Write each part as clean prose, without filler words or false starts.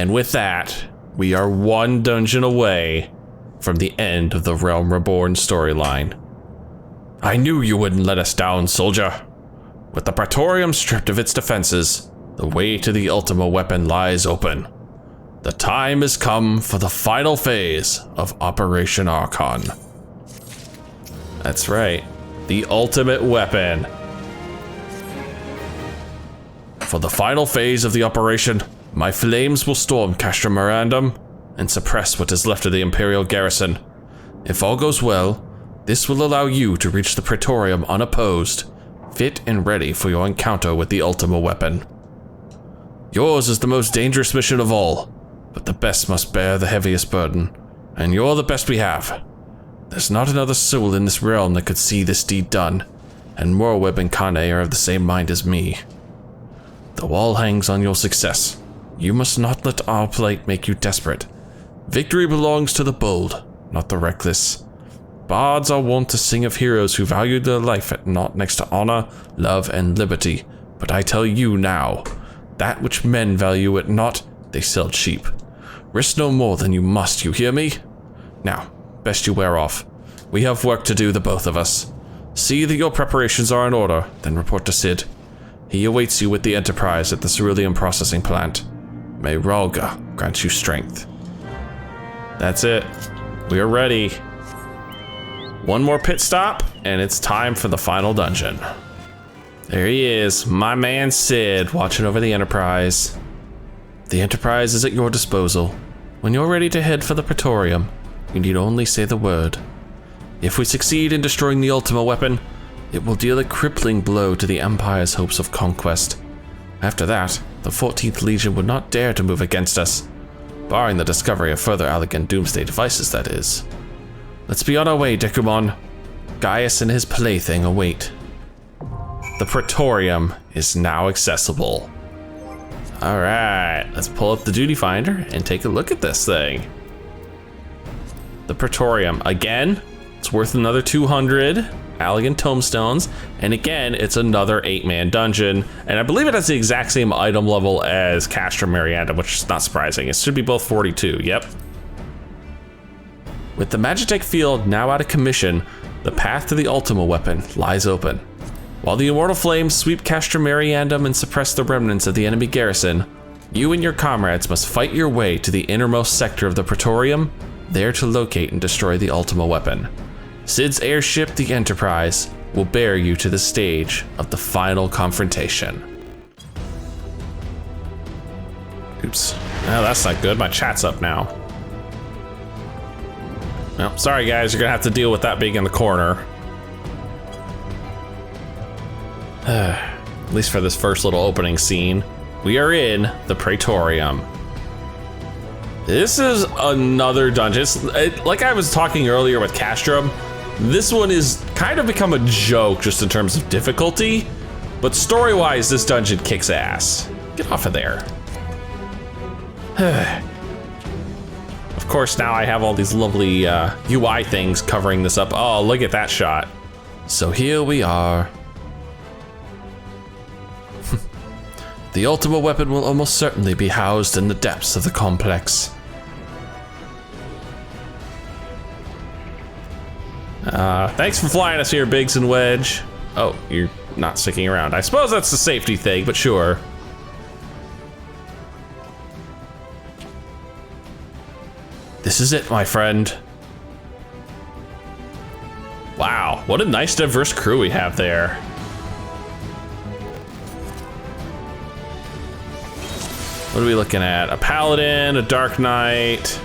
And with that, we are one dungeon away from the end of the Realm Reborn storyline. I knew you wouldn't let us down, soldier. With the Praetorium stripped of its defenses, the way to the Ultima weapon lies open. The time has come for the final phase of Operation Archon. That's right, the ultimate weapon. For the final phase of the operation, my flames will storm Castra Mirandum and suppress what is left of the Imperial garrison. If all goes well, this will allow you to reach the Praetorium unopposed, fit and ready for your encounter with the Ultima weapon. Yours is the most dangerous mission of all, but the best must bear the heaviest burden, and you're the best we have. There's not another soul in this realm that could see this deed done, and Morweb and Kane are of the same mind as me. Though all hangs on your success, you must not let our plight make you desperate. Victory belongs to the bold, not the reckless. Bards are wont to sing of heroes who valued their life at naught next to honor, love, and liberty, but I tell you now, that which men value at naught, they sell cheap. Risk no more than you must, you hear me? Now, best you wear off. We have work to do, the both of us. See that your preparations are in order, then report to Sid. He awaits you with the Enterprise at the cerulean processing plant. May Ralga grant you strength. That's it. We are ready. One more pit stop, and it's time for the final dungeon. There he is, my man Sid, watching over the Enterprise. The Enterprise is at your disposal. When you're ready to head for the Praetorium, you need only say the word. If we succeed in destroying the Ultima weapon, it will deal a crippling blow to the Empire's hopes of conquest. After that, the 14th Legion would not dare to move against us, barring the discovery of further elegant doomsday devices, that is. Let's be on our way, Dekumon. Gaius and his plaything await. The Praetorium is now accessible. All right, let's pull up the duty finder and take a look at this thing. The Praetorium, again, it's worth another 200 elegant tomestones, and again, it's another 8-man dungeon, and I believe it has the exact same item level as Castra Mirandum, which is not surprising. It should be both 42, yep. With the Magitek field now out of commission, the path to the Ultima weapon lies open. While the Immortal Flames sweep Castra Mirandum and suppress the remnants of the enemy garrison, you and your comrades must fight your way to the innermost sector of the Praetorium, there to locate and destroy the Ultima weapon. Sid's airship, the Enterprise, will bear you to the stage of the final confrontation. Oops. Oh, that's not good. My chat's up now. Well, sorry guys, you're gonna have to deal with that being in the corner. At least for this first little opening scene, we are in the Praetorium. This is another dungeon. Like I was talking earlier with Castrum, this one is kind of become a joke just in terms of difficulty, but story-wise, this dungeon kicks ass. Get off of there. Of course, now I have all these lovely UI things covering this up. Oh, look at that shot. So here we are. The Ultima weapon will almost certainly be housed in the depths of the complex. Thanks for flying us here, Biggs and Wedge. Oh, you're not sticking around. I suppose that's the safety thing, but sure. This is it, my friend. Wow, what a nice diverse crew we have there. What are we looking at? A paladin, a dark knight,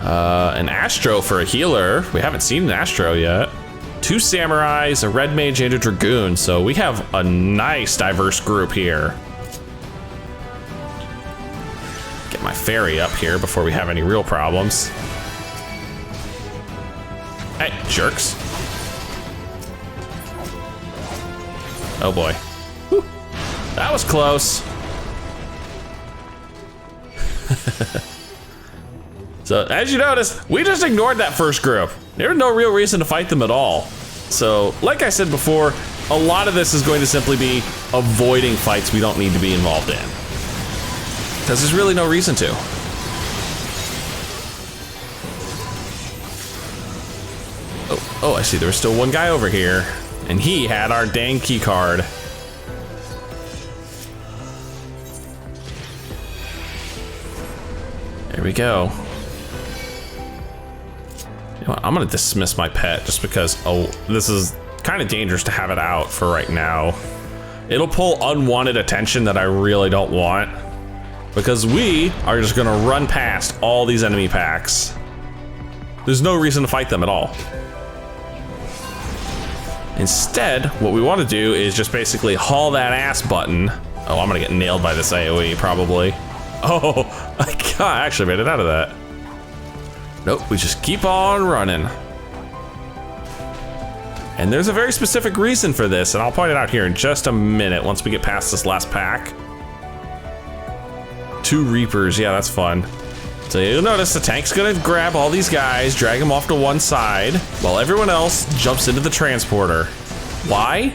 an astro for a healer. We haven't seen an astro yet. 2 samurais, a red mage, and a dragoon. So we have a nice diverse group here. Get my ferry up here before we have any real problems. Hey, jerks. Oh boy. Whew. That was close. So, as you notice, we just ignored that first group. There was no real reason to fight them at all. So, like I said before, a lot of this is going to simply be avoiding fights we don't need to be involved in. because there's really no reason to. Oh, I see there was still one guy over here, and he had our dang key card. There we go. You know what, I'm gonna dismiss my pet just because, this is kind of dangerous to have it out for right now. It'll pull unwanted attention that I really don't want, because we are just gonna run past all these enemy packs. There's no reason to fight them at all. Instead, what we want to do is just basically haul that ass button. Oh, I'm gonna get nailed by this AoE probably. Oh, I actually made it out of that. Nope, we just keep on running. And there's a very specific reason for this, and I'll point it out here in just a minute once we get past this last pack. 2 Reapers, yeah, that's fun. So you'll notice the tank's gonna grab all these guys, drag them off to one side, while everyone else jumps into the transporter. Why?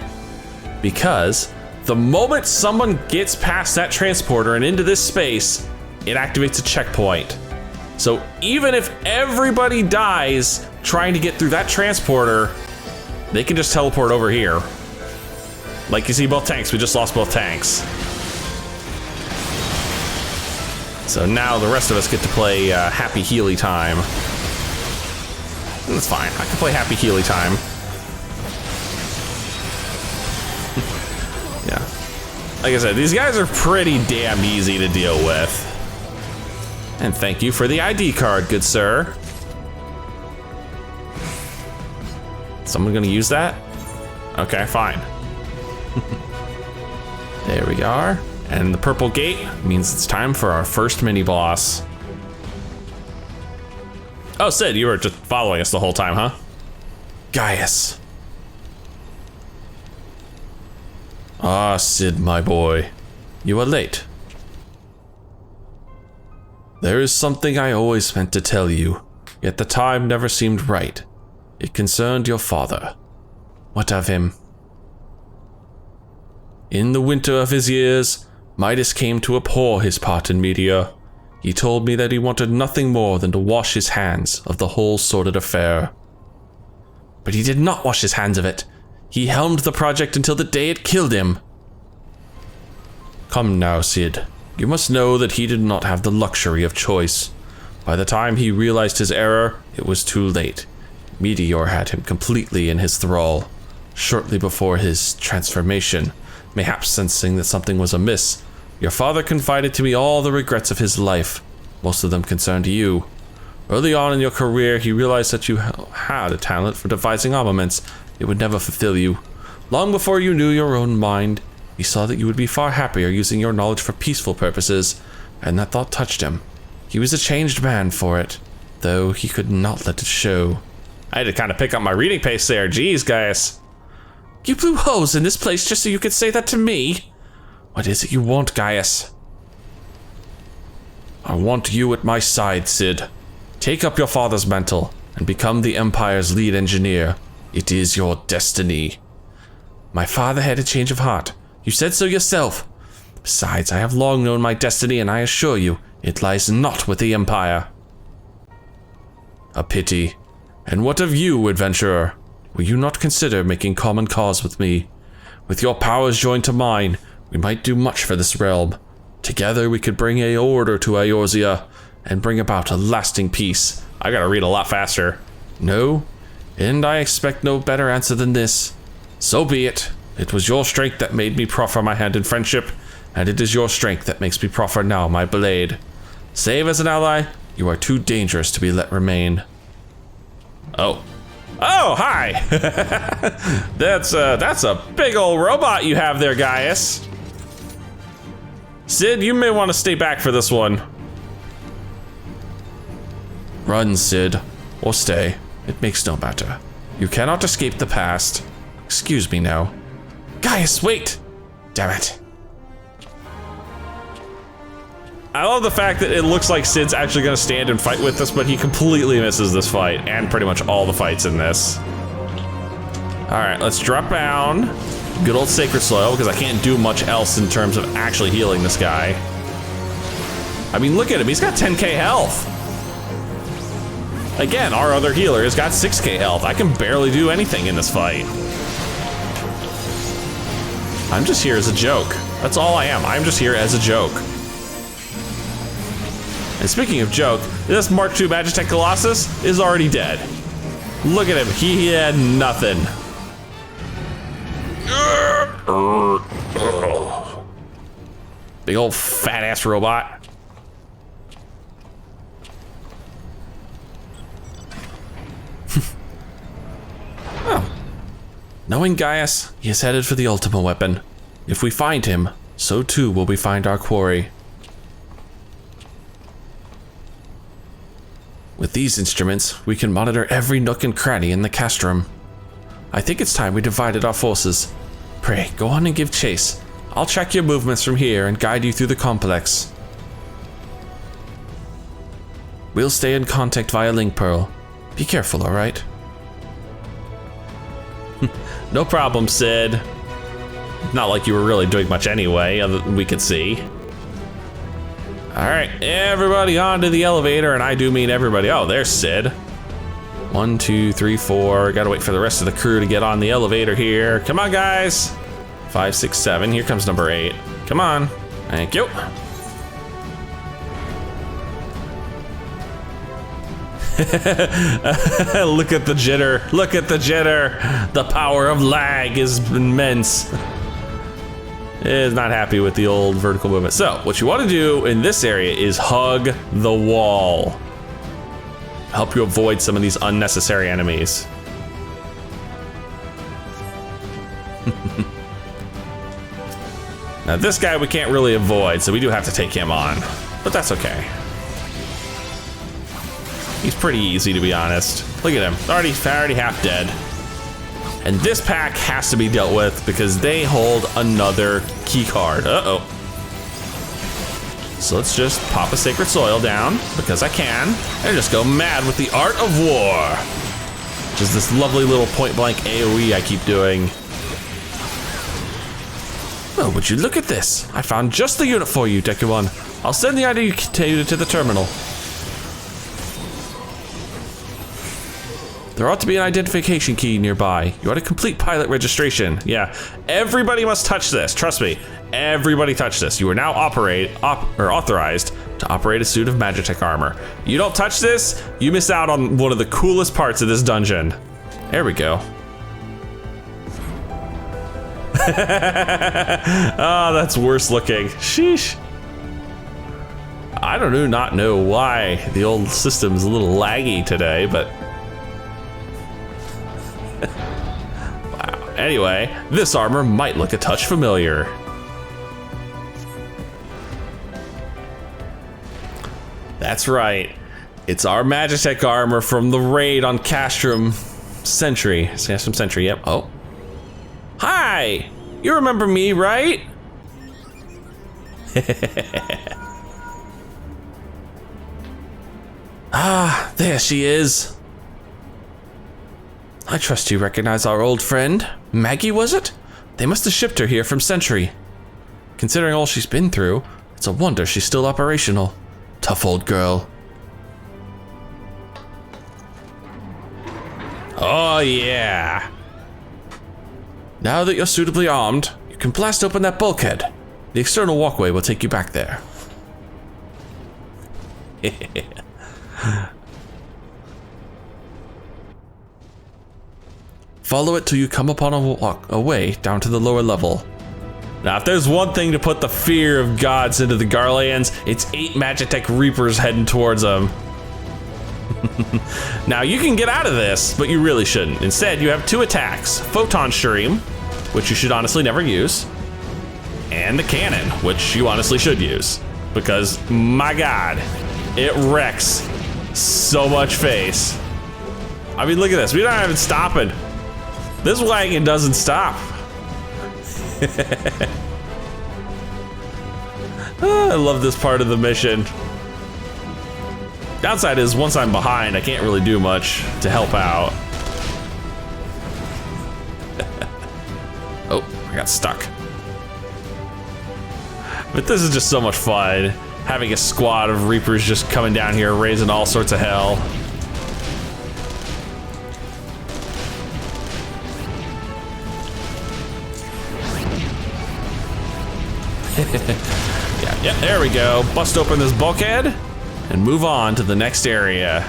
Because the moment someone gets past that transporter and into this space, it activates a checkpoint. So even if everybody dies trying to get through that transporter, they can just teleport over here. Like you see both tanks, we just lost both tanks. So now the rest of us get to play Happy Healy time. That's fine, I can play Happy Healy time. Yeah. Like I said, these guys are pretty damn easy to deal with. And thank you for the ID card, good sir. Someone gonna use that? Okay, fine. There we are. And the purple gate means it's time for our first mini boss. Oh, Sid, you were just following us the whole time, huh? Gaius. Ah, Sid, my boy. You are late. There is something I always meant to tell you, yet the time never seemed right. It concerned your father. What of him? In the winter of his years, Midas came to abhor his part in media. He told me that he wanted nothing more than to wash his hands of the whole sordid affair. But he did not wash his hands of it. He helmed the project until the day it killed him. Come now, Sid. You must know that he did not have the luxury of choice. By the time he realized his error, it was too late. Meteor had him completely in his thrall. Shortly before his transformation, mayhaps sensing that something was amiss, your father confided to me all the regrets of his life, most of them concerned you. Early on in your career, he realized that you had a talent for devising armaments. It would never fulfill you. Long before you knew your own mind, he saw that you would be far happier using your knowledge for peaceful purposes, and that thought touched him. He was a changed man for it, though he could not let it show. I had to kind of pick up my reading pace there. Jeez, guys. You blew holes in this place just so you could say that to me? What is it you want, Gaius? I want you at my side, Sid. Take up your father's mantle and become the Empire's lead engineer. It is your destiny. My father had a change of heart. You said so yourself. Besides, I have long known my destiny, and I assure you, it lies not with the Empire. A pity. And what of you, adventurer? Will you not consider making common cause with me? With your powers joined to mine, we might do much for this realm. Together we could bring a order to Eorzea and bring about a lasting peace. I gotta read a lot faster. No, and I expect no better answer than this. So be it. It was your strength that made me proffer my hand in friendship, and it is your strength that makes me proffer now my blade. Save as an ally, you are too dangerous to be let remain. Oh, hi! That's a big old robot you have there, Gaius. Sid, you may want to stay back for this one. Run, Sid, or stay. It makes no matter. You cannot escape the past. Excuse me now. Gaius, wait! Damn it. I love the fact that it looks like Sid's actually gonna stand and fight with us, but he completely misses this fight, and pretty much all the fights in this. Alright, let's drop down. Good old Sacred Soil, because I can't do much else in terms of actually healing this guy. I mean, look at him, he's got 10k health. Again, our other healer has got 6k health. I can barely do anything in this fight. I'm just here as a joke. That's all I am. I'm just here as a joke. And speaking of joke, this Mark II Magitech Colossus is already dead. Look at him, he had nothing. Big old fat ass robot. Oh. Knowing Gaius, he is headed for the Ultima weapon. If we find him, so too will we find our quarry. With these instruments, we can monitor every nook and cranny in the castrum. I think it's time we divided our forces. Pray, go on and give chase. I'll track your movements from here and guide you through the complex. We'll stay in contact via link pearl. Be careful, alright? No problem, Sid. Not like you were really doing much anyway, other than we could see. Alright, everybody onto the elevator, and I do mean everybody. Oh, there's Sid. 1, 2, 3, 4. Gotta wait for the rest of the crew to get on the elevator here. Come on, guys. 5, 6, 7. Here comes number 8. Come on. Thank you. Look at the jitter. Look at the jitter. The power of lag is immense. Is not happy with the old vertical movement. So what you want to do in this area is hug the wall. Help you avoid some of these unnecessary enemies. Now this guy we can't really avoid, so we do have to take him on, but that's okay. He's pretty easy, to be honest. Look at him, already half dead. And this pack has to be dealt with because they hold another key card. Uh-oh. So let's just pop a Sacred Soil down, because I can, and just go mad with the Art of War. Which is this lovely little point-blank AoE I keep doing. Oh, would you look at this? I found just the unit for you, Dekumon. I'll send the ID to the terminal. There ought to be an identification key nearby. You ought to complete pilot registration. Yeah, everybody must touch this. Trust me, everybody touch this. You are now authorized to operate a suit of Magitech armor. You don't touch this, you miss out on one of the coolest parts of this dungeon. There we go. Oh, that's worse looking. Sheesh. I do not know why the old system is a little laggy today, but wow. Anyway, this armor might look a touch familiar. That's right. It's our Magitech armor from the raid on Castrum Sentry. Castrum Sentry, yep. Oh. Hi! You remember me, right? Ah, there she is. I trust you recognize our old friend. Maggie, was it? They must have shipped her here from Sentry. Considering all she's been through, it's a wonder she's still operational. Tough old girl. Oh yeah. Now that you're suitably armed, you can blast open that bulkhead. The external walkway will take you back there. Follow it till you come upon a way down to the lower level. Now, if there's one thing to put the fear of gods into the Garleans, it's 8 Magitech Reapers heading towards them. Now, you can get out of this, but you really shouldn't. Instead, you have 2 attacks. Photon Stream, which you should honestly never use, and the cannon, which you honestly should use. Because, my god, it wrecks so much face. I mean, look at this. We're not even stopping. This wagon doesn't stop. Oh, I love this part of the mission. Downside is, once I'm behind, I can't really do much to help out. Oh, I got stuck. But this is just so much fun. having a squad of Reapers just coming down here, raising all sorts of hell. Yeah, there we go. Bust open this bulkhead and move on to the next area.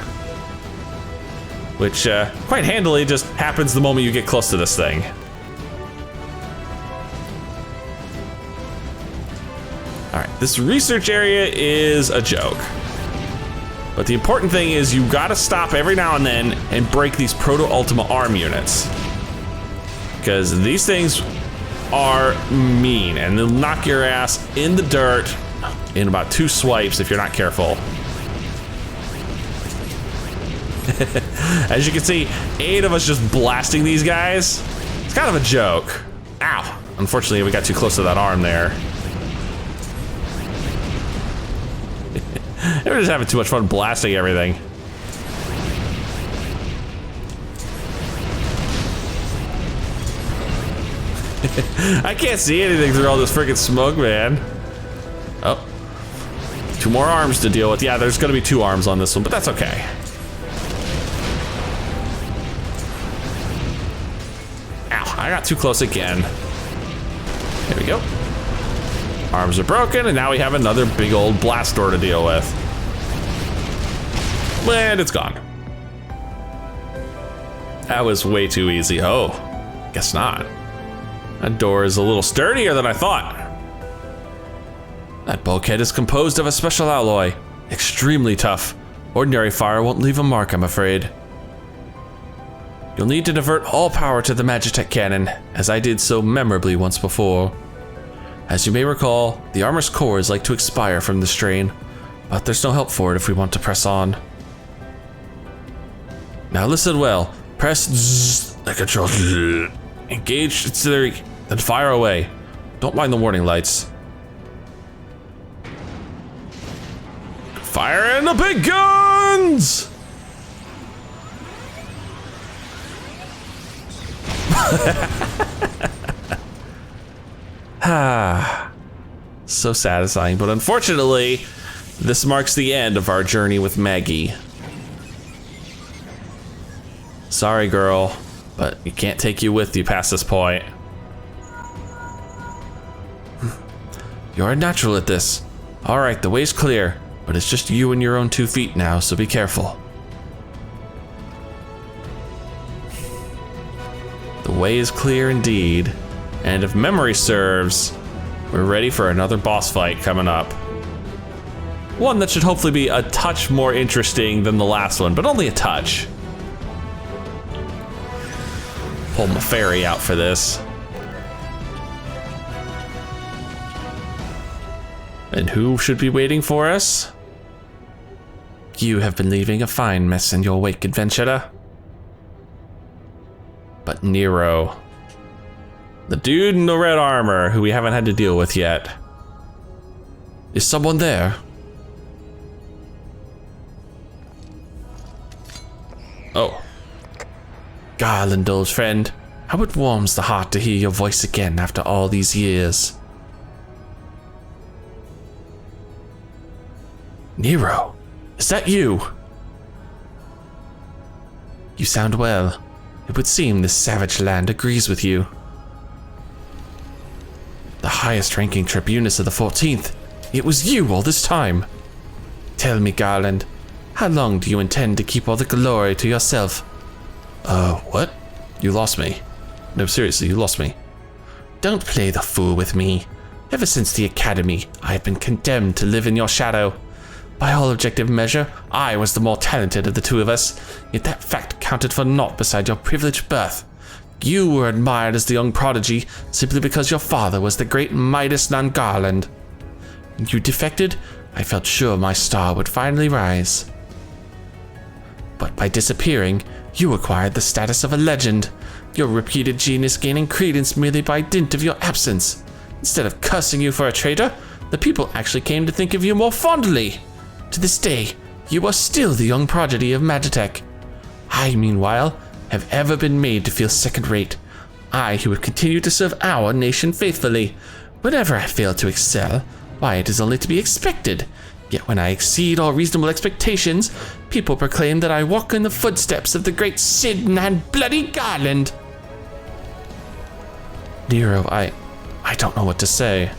Which quite handily just happens the moment you get close to this thing. All right, this research area is a joke. But the important thing is you gotta stop every now and then and break these Proto-Ultima arm units. Because these things are mean and they'll knock your ass in the dirt in about 2 swipes if you're not careful. As you can see, 8 of us just blasting these guys. It's kind of a joke. Ow. Unfortunately, we got too close to that arm there. We're just having too much fun blasting everything. I can't see anything through all this freaking smoke, man. Oh. 2 more arms to deal with. Yeah, there's gonna be 2 arms on this one, but that's okay. Ow, I got too close again. There we go. Arms are broken, and now we have another big old blast door to deal with. And it's gone. That was way too easy. Oh, guess not. That door is a little sturdier than I thought. That bulkhead is composed of a special alloy. Extremely tough. Ordinary fire won't leave a mark, I'm afraid. You'll need to divert all power to the Magitech cannon, as I did so memorably once before. As you may recall, the armor's cores like to expire from the strain, but there's no help for it if we want to press on. Now listen well. Press Z, the control Z. Engage auxiliary, then fire away. Don't mind the warning lights. Fire in the big guns! So satisfying, but unfortunately, this marks the end of our journey with Maggie. Sorry, girl, but you can't take you with you past this point. You're a natural at this. All right, the way's clear, but it's just you and your own 2 feet now, so be careful. The way is clear indeed, and if memory serves, we're ready for another boss fight coming up. One that should hopefully be a touch more interesting than the last one, but only a touch. Pull my fairy out for this. And who should be waiting for us? You have been leaving a fine mess in your wake, adventurer. But Nero, the dude in the red armor who we haven't had to deal with yet. Is someone there? Oh. Garland, old friend, how it warms the heart to hear your voice again after all these years. Nero, is that you? You sound well. It would seem this savage land agrees with you. The highest ranking tribunus of the 14th. It was you all this time. Tell me, Garland, how long do you intend to keep all the glory to yourself? What? You lost me. No, seriously, you lost me. Don't play the fool with me. Ever since the academy, I have been condemned to live in your shadow. By all objective measure, I was the more talented of the 2 of us, yet that fact counted for naught beside your privileged birth. You were admired as the young prodigy simply because your father was the great Midas non Garland. When you defected, I felt sure my star would finally rise. But by disappearing, you acquired the status of a legend, your reputed genius gaining credence merely by dint of your absence. Instead of cursing you for a traitor, the people actually came to think of you more fondly. To this day, you are still the young prodigy of Magitech. I, meanwhile, have ever been made to feel second-rate. I, who would continue to serve our nation faithfully. Whenever I failed to excel, Why, it is only to be expected. Yet when I exceed all reasonable expectations, people proclaim that I walk in the footsteps of the great Cid and bloody Garland. Nero, I don't know what to say.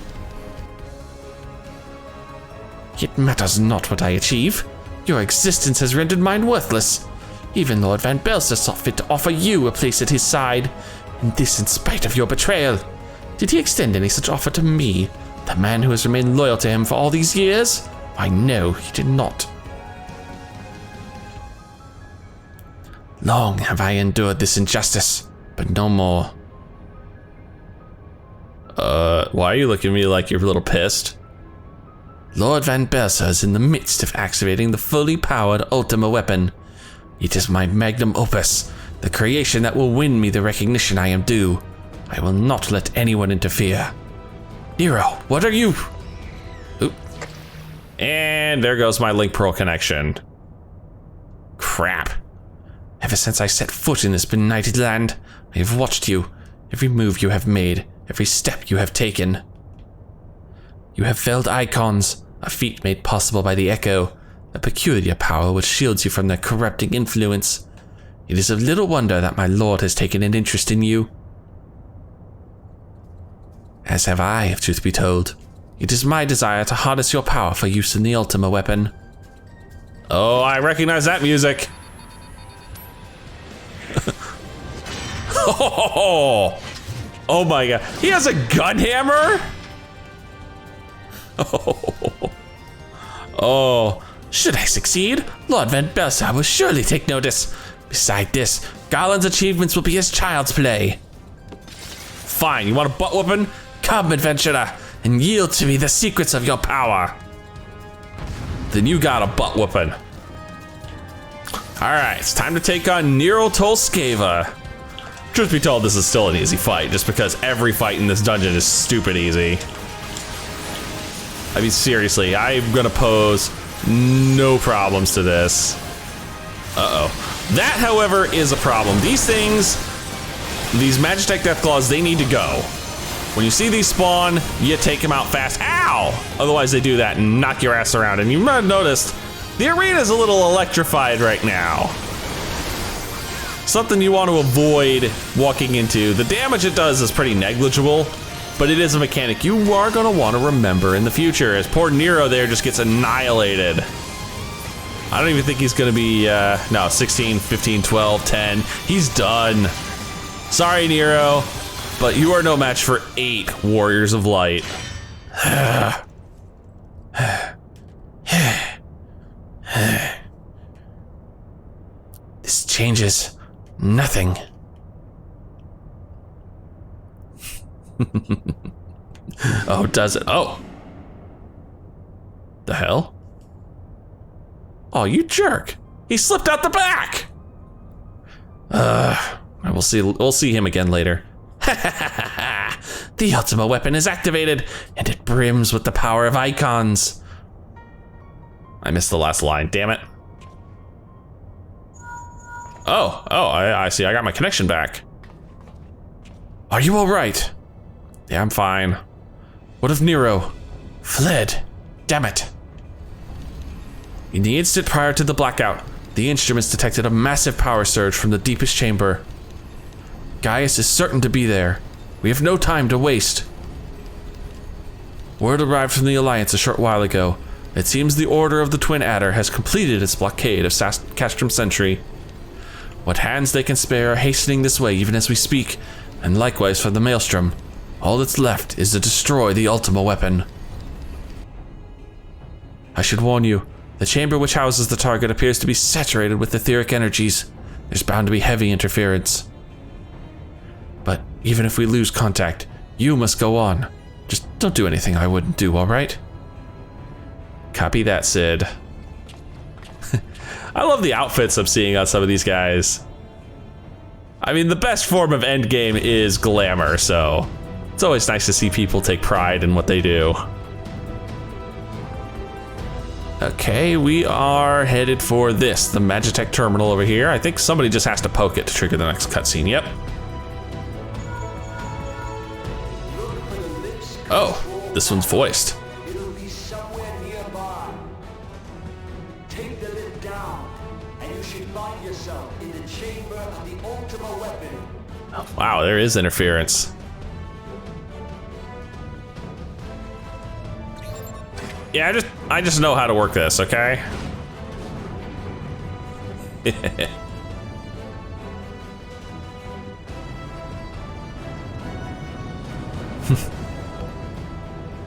It matters not what I achieve. Your existence has rendered mine worthless. Even Lord Van Belser saw fit to offer you a place at his side, and this in spite of your betrayal. Did he extend any such offer to me, the man who has remained loyal to him for all these years? I know he did not. Long have I endured this injustice, but no more. Why are you looking at me like you're a little pissed? Lord Van Belser is in the midst of activating the fully powered Ultima weapon. It is my magnum opus, the creation that will win me the recognition I am due. I will not let anyone interfere. Nero, what are you? Oop. And there goes my Link Pearl connection. Crap. Ever since I set foot in this benighted land, I have watched you, every move you have made, every step you have taken. You have felled icons, a feat made possible by the Echo, a peculiar power which shields you from their corrupting influence. It is of little wonder that my lord has taken an interest in you. As have I, if truth be told. It is my desire to harness your power for use in the Ultima weapon. Oh, I recognize that music. Oh my god, he has a gun hammer? Oh, should I succeed, Lord Van Belser will surely take notice. Beside this, Garland's achievements will be his child's play. Fine, you want a butt whooping? Come, adventurer, and yield to me the secrets of your power. Then you got a butt whooping. All right, it's time to take on Nero Tolskeva. Truth be told, this is still an easy fight, just because every fight in this dungeon is stupid easy. I mean, seriously, I'm gonna pose no problems to this. Uh-oh. That, however, is a problem. These things, these Magitech Deathclaws, they need to go. When you see these spawn, you take them out fast. Ow! Otherwise they do that and knock your ass around. And you might have noticed, the arena's a little electrified right now. Something you want to avoid walking into. The damage it does is pretty negligible, but it is a mechanic you are gonna want to remember in the future, as poor Nero there just gets annihilated. I don't even think he's gonna be, no, 16, 15, 12, 10. He's done. Sorry, Nero, but you are no match for 8 Warriors of Light. This changes nothing. Oh, does it? Oh. The hell? Oh, you jerk. He slipped out the back. We'll see him again later. The Ultima weapon is activated, and it brims with the power of icons. I missed the last line, damn it. Oh, I see, I got my connection back. Are you all right? Yeah, I'm fine. What if Nero fled? Damn it. In the instant prior to the blackout, the instruments detected a massive power surge from the deepest chamber. Gaius is certain to be there. We have no time to waste. Word arrived from the Alliance a short while ago. It seems the Order of the Twin Adder has completed its blockade of Castrum Sentry. What hands they can spare are hastening this way even as we speak, and likewise for the Maelstrom. All that's left is to destroy the Ultima weapon. I should warn you, the chamber which houses the target appears to be saturated with etheric energies. There's bound to be heavy interference. But even if we lose contact, you must go on. Just don't do anything I wouldn't do, alright? Copy that, Sid. I love the outfits I'm seeing on some of these guys. I mean, the best form of endgame is glamour, so it's always nice to see people take pride in what they do. Okay, we are headed for this, the Magitech terminal over here. I think somebody just has to poke it to trigger the next cutscene, yep. Oh, this one's voiced. Take the lift down, and you should find yourself in the chamber of the ultimate weapon. Oh, wow, there is interference. Yeah, I just know how to work this, okay?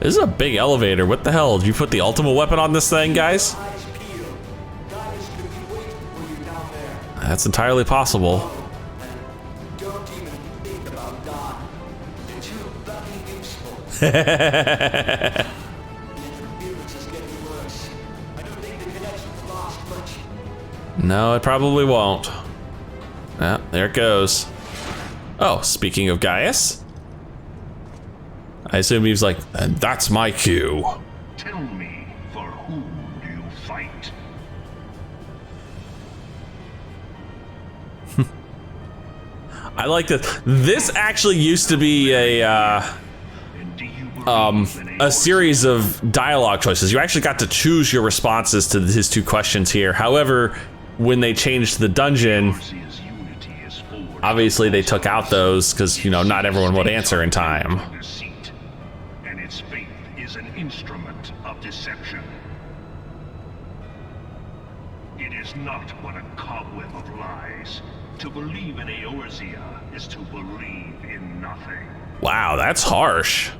This is a big elevator. What the hell? Did you put the ultimate weapon on this thing, guys? That's entirely possible. Don't even think about God. You're too fucking useful. Interference is getting worse. I don't think the connection's lost much. No, it probably won't. Ah, there it goes. Oh, speaking of Gaius, I assume he was like, and that's my cue. Tell me, for whom do you fight? I like this. This actually used to be a series of dialogue choices. You actually got to choose your responses to his two questions here. However, when they changed the dungeon, obviously they took out those because, you know, not everyone would answer in time. And its faith is an instrument of deception. It is not but a cobweb of lies. To believe in Eorzea is to believe in nothing. Wow, that's harsh.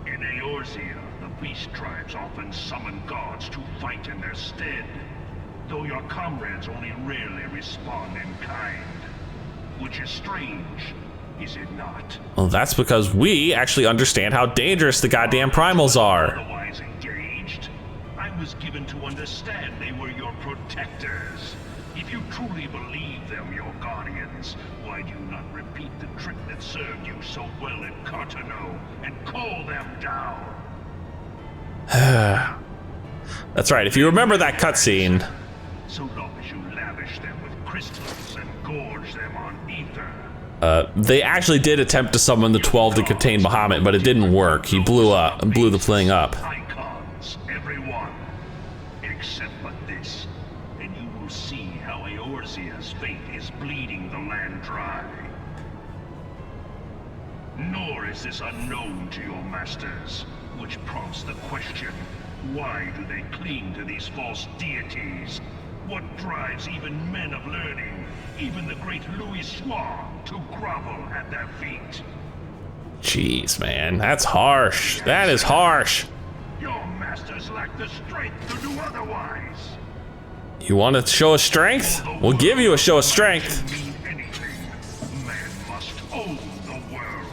In Eorzea, the beast tribes often summon gods to fight in their stead, though your comrades only rarely respond in kind. Which is strange, is it not? Well, that's because we actually understand how dangerous the goddamn primals are. Otherwise engaged, I was given to understand they were your protectors. If you truly believe them your guardians, why do you not repeat the trick that served you so well in Cartano and call them down? That's right, if you remember that cutscene. So long as you lavish them with crystals and gorge them on ether. They actually did attempt to summon the 12 to contain Bahamut, but it didn't work. He blew the thing up. Icons, everyone, except but this, and you will see how Eorzea's fate is bleeding the land dry. Nor is this unknown to your masters, which prompts the question, why do they cling to these false deities? What drives even men of learning, even the great Louis Soir, to grovel at their feet? Jeez, man, that's harsh. That is harsh. Your masters lack the strength to do otherwise. You want to show us strength? We'll give you a show of strength. Mean anything, man must own the world.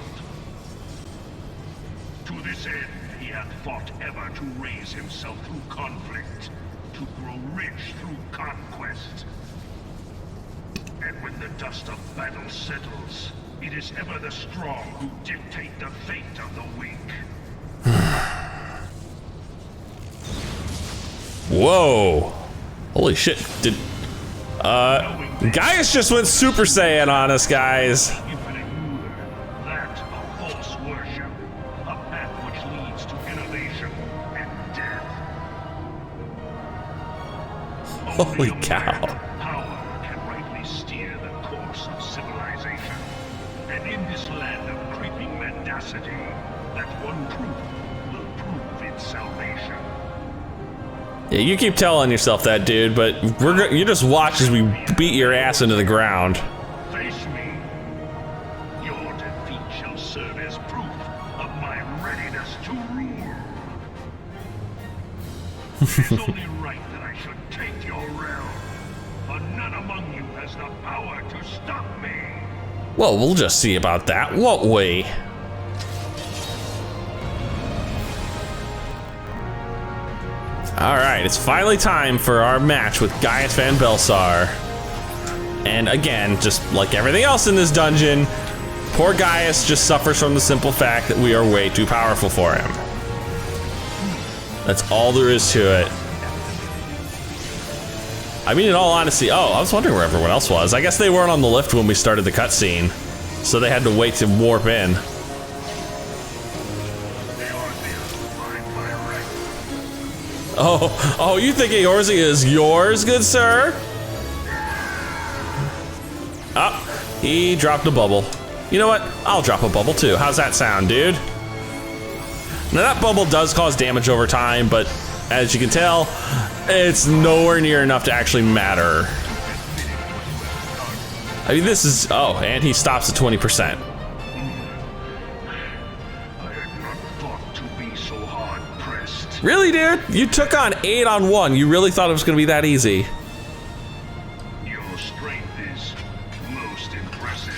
To this end, he hath fought ever to raise himself through conflict, to grow rich through conquest. And when the dust of battle settles, it is ever the strong who dictate the fate of the weak. Whoa. Holy shit. Gaius just went Super Saiyan on us, guys. Infinite ruler, that of false worship, a path which leads to innovation and death. Holy Only a cow. man of power can rightly steer the course of civilization. And in this land of creeping mendacity, that one truth will prove its salvation. Yeah, you keep telling yourself that, dude, but you just watch as we beat your ass into the ground. Face me. Your defeat shall serve as proof of my readiness to rule. It is only right that I should take your realm, but none among you has the power to stop me. Well, we'll just see about that, won't we? Alright, it's finally time for our match with Gaius Van Belsar. And again, just like everything else in this dungeon, poor Gaius just suffers from the simple fact that we are way too powerful for him. That's all there is to it. I mean, in all honesty, oh, I was wondering where everyone else was. I guess they weren't on the lift when we started the cutscene, so they had to wait to warp in. Oh, you think Eorzea is yours, good sir? Oh, he dropped a bubble. You know what? I'll drop a bubble too. How's that sound, dude? Now that bubble does cause damage over time, but as you can tell, it's nowhere near enough to actually matter. I mean, this is, oh, and he stops at 20%. Really, dude? You took on 8 on 1. You really thought it was gonna be that easy. Your strength is most impressive.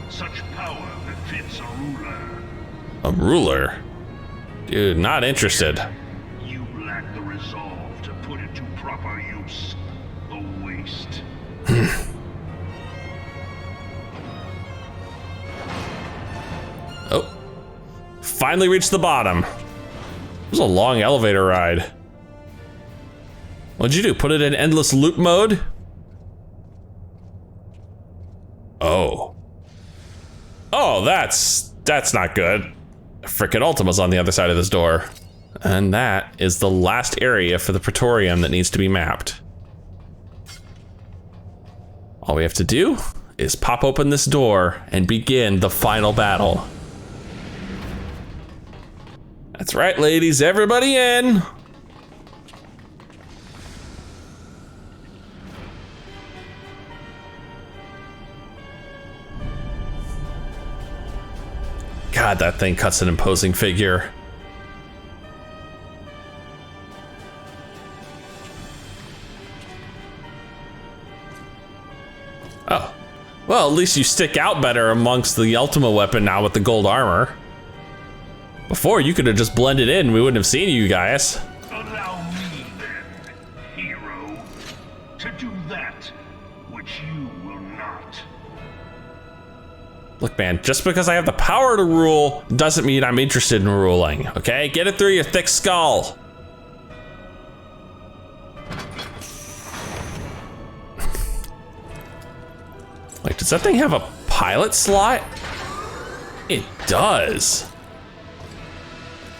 Such power befits a ruler. A ruler? Dude, not interested. You lack the resolve to put it to proper use. A waste. Oh. Finally reached the bottom. It was a long elevator ride. What'd you do? Put it in endless loop mode? Oh. Oh, that's not good. Frickin' Ultima's on the other side of this door. And that is the last area for the Praetorium that needs to be mapped. All we have to do is pop open this door and begin the final battle. That's right, ladies, everybody in. God, that thing cuts an imposing figure. Oh, well, at least you stick out better amongst the Ultima weapon now with the gold armor. Before, you could have just blended in, we wouldn't have seen you guys. Allow me then, hero, to do that which you will not. Look, man, just because I have the power to rule doesn't mean I'm interested in ruling, okay? Get it through your thick skull. Like, does that thing have a pilot slot? It does.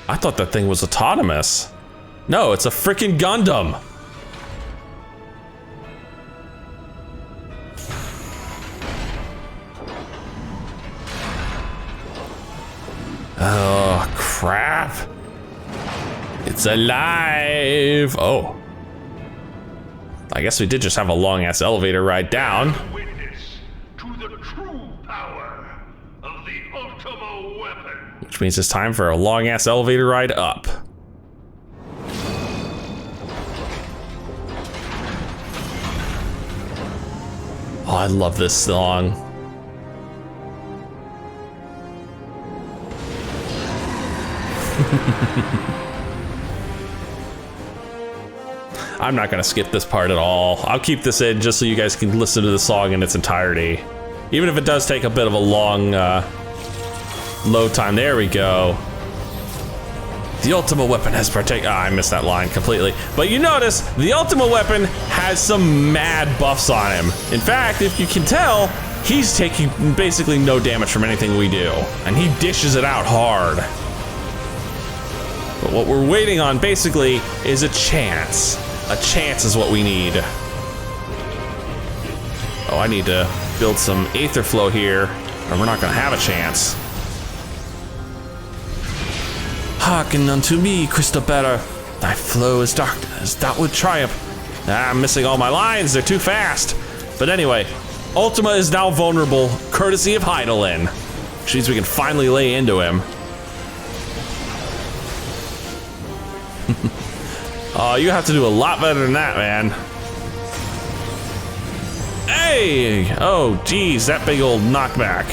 I thought that thing was autonomous. No, it's a freaking Gundam. Oh, crap. It's alive. Oh. I guess we did just have a long-ass elevator ride down. Witness to the true power of the Ultima weapon. Which means it's time for a long-ass elevator ride up. Oh, I love this song. I'm not gonna skip this part at all. I'll keep this in just so you guys can listen to the song in its entirety. Even if it does take a bit of a long load time. There we go. The Ultima weapon has I missed that line completely. But you notice, the Ultima weapon has some mad buffs on him. In fact, if you can tell, he's taking basically no damage from anything we do. And he dishes it out hard. But what we're waiting on basically is a chance. A chance is what we need. Oh, I need to build some aether flow here, or we're not gonna have a chance. Hearken unto me, Christobera. Thy flow is darkness, that would triumph. I'm missing all my lines, they're too fast. But anyway, Ultima is now vulnerable, courtesy of Heidelin. Which means we can finally lay into him. Oh, you have to do a lot better than that, man. Hey! Oh, geez, that big old knockback.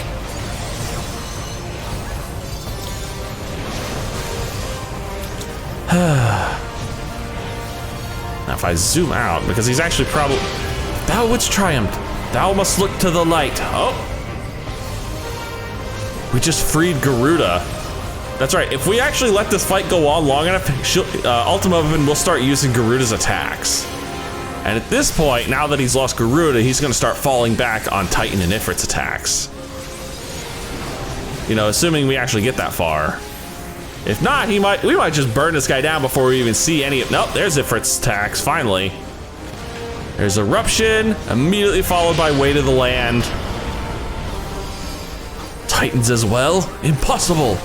Now if I zoom out, because he's actually probably... Thou wouldst triumph. Thou must look to the light. Oh! We just freed Garuda. That's right, if we actually let this fight go on long enough, Ultima will start using Garuda's attacks. And at this point, now that he's lost Garuda, he's gonna start falling back on Titan and Ifrit's attacks. You know, assuming we actually get that far. If not, we might just burn this guy down before we even see any of, nope, there's Ifrit's attacks, finally. There's Eruption, immediately followed by Weight of the Land. Titans as well? Impossible.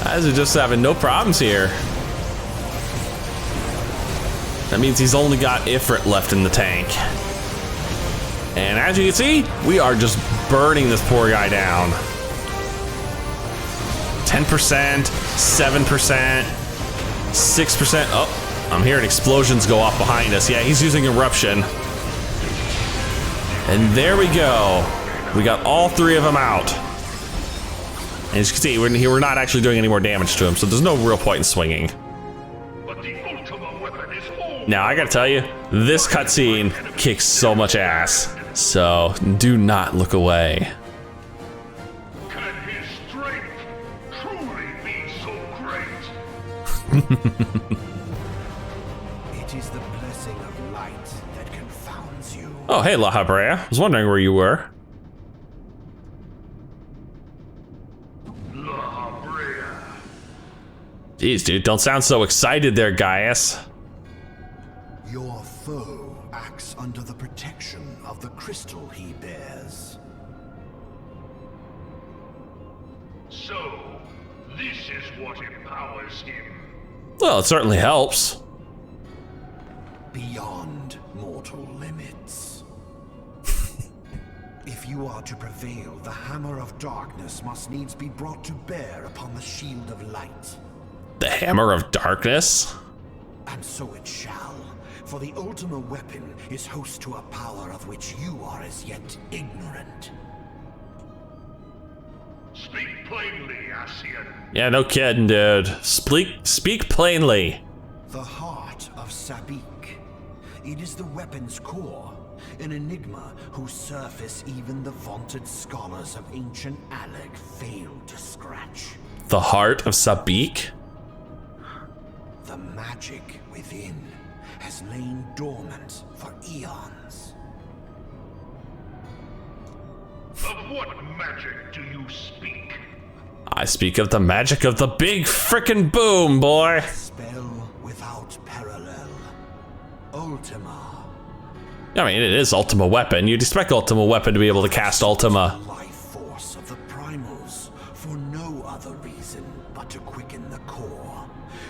Guys are just having no problems here. That means he's only got Ifrit left in the tank. And as you can see, we are just burning this poor guy down. 10%, 7%, 6%. Oh, I'm hearing explosions go off behind us. Yeah, he's using Eruption. And there we go. We got all three of them out. And as you can see, we're not actually doing any more damage to him, so there's no real point in swinging. Now, I gotta tell you, this cutscene kicks so much ass. So, do not look away. Can his strength truly be so great? It is the blessing of light that confounds you. Oh, hey, La Habrea. I was wondering where you were. La Habrea. Jeez, dude, don't sound so excited there, Gaius. Your foe acts under the protection of the crystal he bears. So, this is what empowers him. Well, it certainly helps. Beyond mortal limits. If you are to prevail, the hammer of darkness must needs be brought to bear upon the shield of light. The Hammer of Darkness? And so it shall, for the ultimate weapon is host to a power of which you are as yet ignorant. Speak plainly, Ascian. Yeah, no kidding, dude. Speak plainly. The heart of Sabik. It is the weapon's core, an enigma whose surface even the vaunted scholars of ancient Alec failed to scratch. The heart of Sabik? The magic within has lain dormant for eons. Of what magic do you speak? I speak of the magic of the big frickin' boom, boy. Spell without parallel. Ultima. I mean, it is Ultima Weapon. You'd expect Ultima Weapon to be able to cast Ultima. The life force of the primals for no other reason but to quicken the core.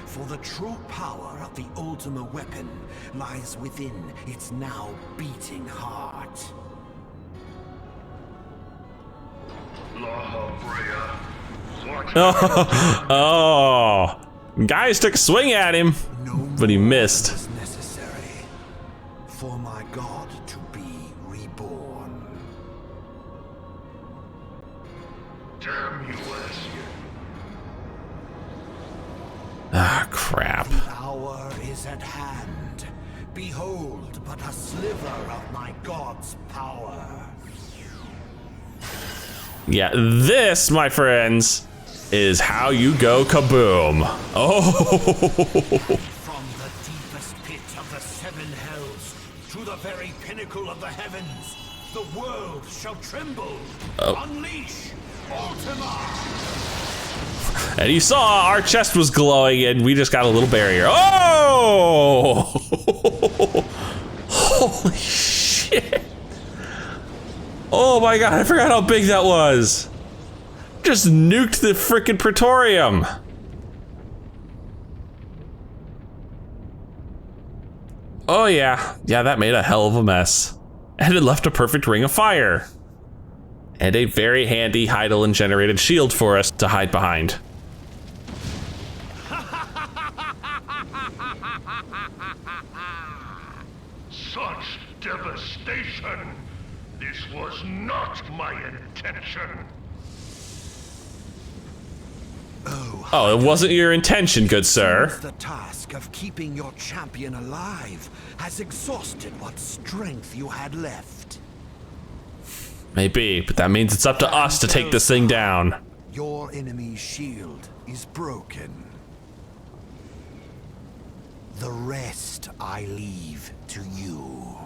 For the true power of the Ultima Weapon lies within its now beating heart. La Habrea. What? Oh. Guys took a swing at him, No but he more missed. was necessary for my god to be reborn. Damn you, Ascian. Ah, crap. The hour is at hand. Behold but a sliver of my god's power. Yeah, this, my friends, is how you go kaboom. Oh. From the deepest pit of the seven hells to the very pinnacle of the heavens, the world shall tremble. Unleash Ultima! And you saw our chest was glowing and we just got a little barrier. Oh! Holy shit. Oh my god, I forgot how big that was. Just nuked the frickin' Praetorium. Oh yeah, that made a hell of a mess. And it left a perfect ring of fire. And a very handy Hydaelyn generated shield for us to hide behind. Such devastation! This was not my intention. Oh, it wasn't your intention, good sir. The task of keeping your champion alive has exhausted what strength you had left. Maybe, but that means it's up to us to take this thing down. Your enemy's shield is broken. The rest I leave to you.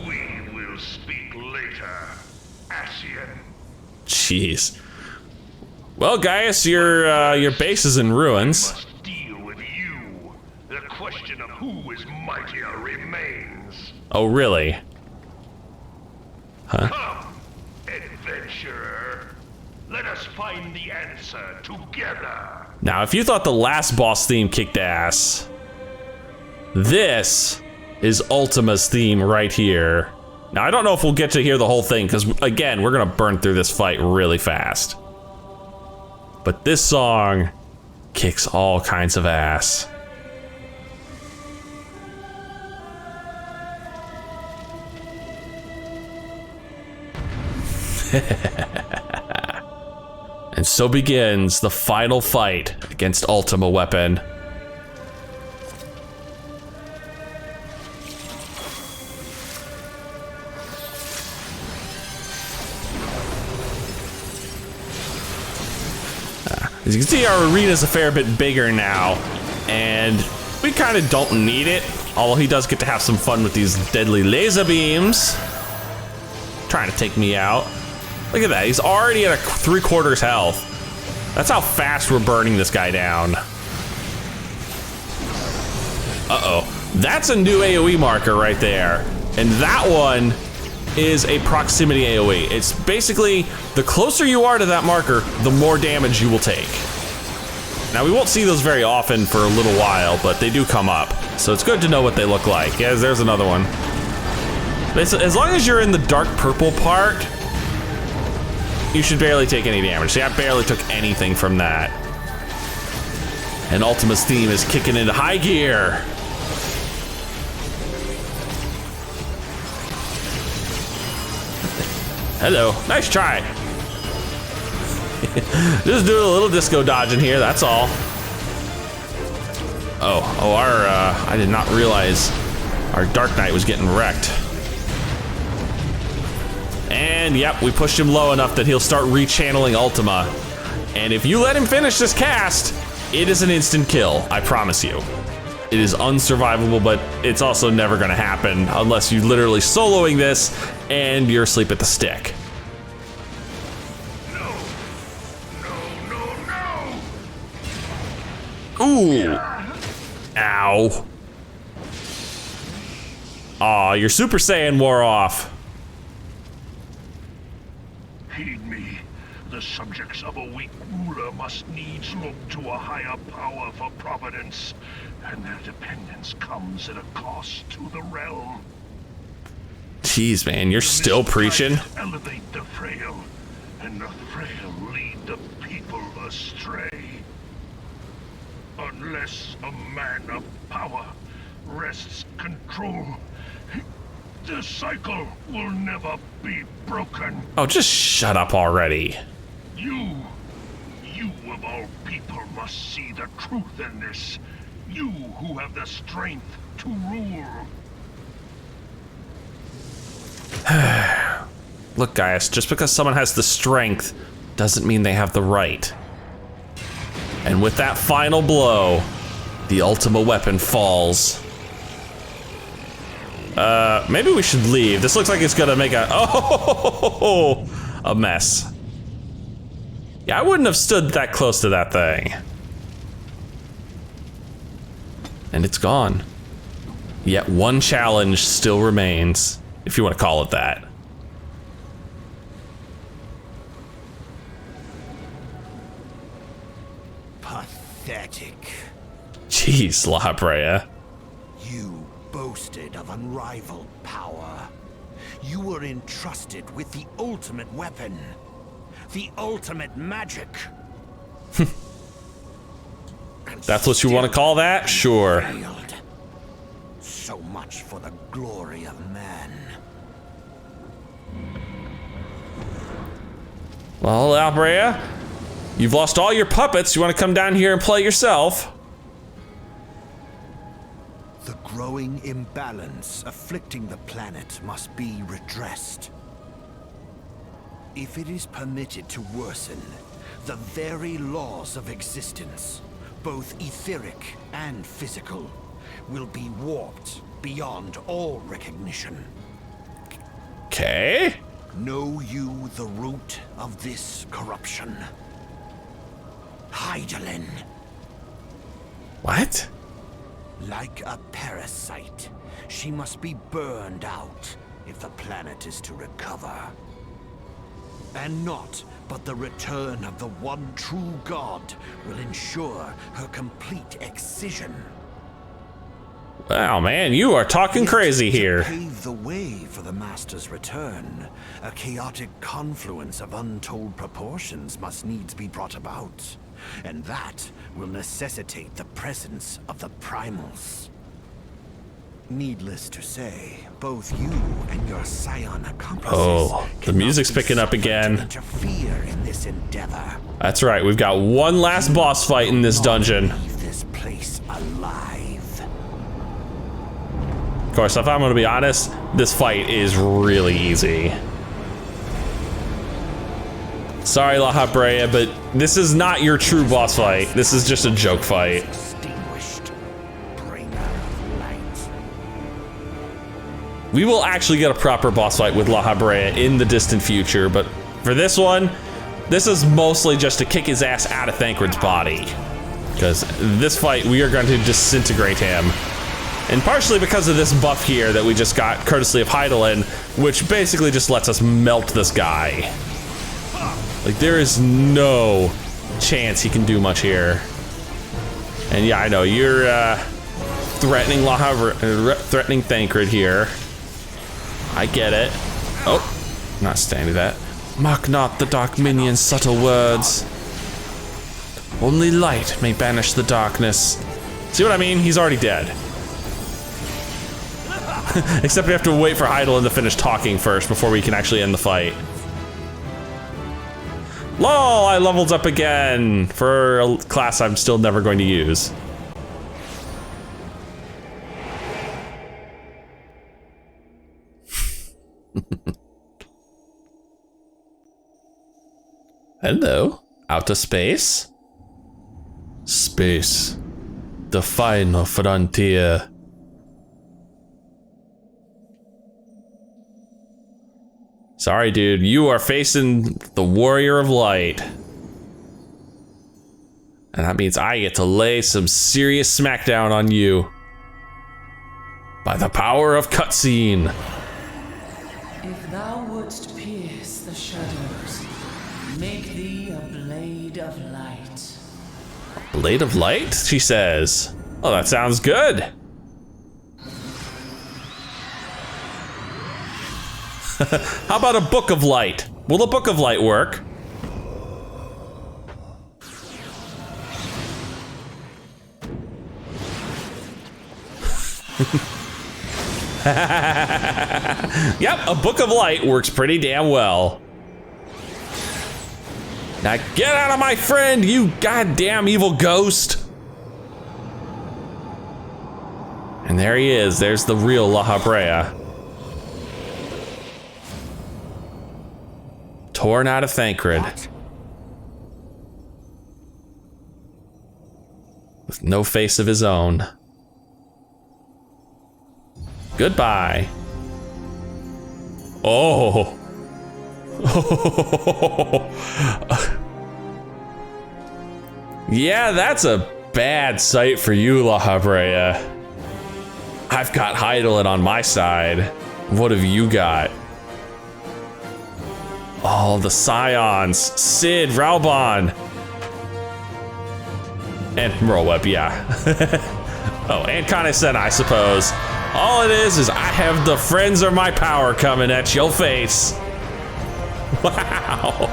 We will speak later, Ascian. Jeez. Well, Gaius, your base is in ruins. Must deal with you. The question of who is mightier remains. Oh, really? Huh? Come, adventurer. Let us find the answer together. Now, if you thought the last boss theme kicked ass, this is Ultima's theme right here. Now, I don't know if we'll get to hear the whole thing, because, again, we're gonna burn through this fight really fast. But this song kicks all kinds of ass. And so begins the final fight against Ultima Weapon. As you can see, our arena's a fair bit bigger now, and we kind of don't need it, although he does get to have some fun with these deadly laser beams. Trying to take me out. Look at that, he's already at a 3/4 health. That's how fast we're burning this guy down. Uh-oh, that's a new AoE marker right there. And that one is a proximity AoE. It's basically, the closer you are to that marker, the more damage you will take. Now, we won't see those very often for a little while, but they do come up. So it's good to know what they look like. Yeah, there's another one. As long as you're in the dark purple part, you should barely take any damage. See, I barely took anything from that. And Ultima's theme is kicking into high gear. Hello, nice try. Just do a little disco dodge in here, that's all. I did not realize our Dark Knight was getting wrecked. And yep, we pushed him low enough that he'll start rechanneling Ultima. And if you let him finish this cast, it is an instant kill, I promise you. It is unsurvivable, but it's also never gonna happen unless you're literally soloing this and you're asleep at the stick. No. Ooh. Ow. Aw, your Super Saiyan wore off. Heed me. The subjects of a weak ruler must needs look to a higher power for providence, and their dependence comes at a cost to the realm. Jeez, man, you're still preaching? Elevate the frail, and the frail lead the people astray. Unless a man of power wrests control, the cycle will never be broken. Oh, just shut up already. You of all people must see the truth in this. You who have the strength to rule. Look, Gaius, just because someone has the strength doesn't mean they have the right. And with that final blow, the Ultima Weapon falls. Maybe we should leave. This looks like it's gonna make a mess. Yeah, I wouldn't have stood that close to that thing. And it's gone. Yet one challenge still remains, if you want to call it that. Pathetic. Jeez, La Brea. You boasted of unrivaled power. You were entrusted with the ultimate weapon. The ultimate magic. That's what you want to call that? Sure. Failed. So much for the glory of man. Well, Albrea, you've lost all your puppets. You want to come down here and play yourself? The growing imbalance afflicting the planet must be redressed. If it is permitted to worsen, the very laws of existence, both etheric and physical, will be warped beyond all recognition. Okay. Know you the root of this corruption? Hydaelyn. What? Like a parasite, she must be burned out if the planet is to recover. And naught but the return of the one true god will ensure her complete excision. Wow, man, you are talking crazy here. To pave the way for the Master's return, a chaotic confluence of untold proportions must needs be brought about. And that will necessitate the presence of the primals. Needless to say, both you and your scion accomplices the music's picking up again. Interfere in this endeavor. That's right, we've got one last boss fight in this dungeon. Leave this place alive. Of course, if I'm gonna be honest, this fight is really easy. Sorry, La Habrea, but this is not your true boss fight. This is just a joke fight. Extinguished. Bringer of light. We will actually get a proper boss fight with La Habrea in the distant future, but for this one, this is mostly just to kick his ass out of Thancred's body. Because this fight, we are going to disintegrate him. And partially because of this buff here that we just got courtesy of Hydaelyn, which basically just lets us melt this guy. Like, there is no chance he can do much here. And yeah, I know, you're threatening threatening Thancred here. I get it. Oh, not standing that. Mock not the dark minion's subtle words. Only light may banish the darkness. See what I mean? He's already dead. Except we have to wait for Hydaelyn to finish talking first before we can actually end the fight. LOL, I leveled up again for a class I'm still never going to use. Hello, outer space? Space, the final frontier. Sorry, dude, you are facing the Warrior of Light. And that means I get to lay some serious smackdown on you. By the power of cutscene. If thou wouldst pierce the shadows, make thee a blade of light. Blade of Light, she says. Oh, that sounds good. How about a Book of Light? Will the Book of Light work? Yep, a Book of Light works pretty damn well. Now get out of my friend, you goddamn evil ghost! And there he is, there's the real La Habrea. Torn out of Thancred. What? With no face of his own. Goodbye. Oh. Yeah, that's a bad sight for you, La Habrea. I've got Hydaelyn on my side. What have you got? Oh, the Scions. Cid, Raubon. And Merlweb, yeah. Oh, and Connoissant, I suppose. All it is I have the friends of my power coming at your face. Wow.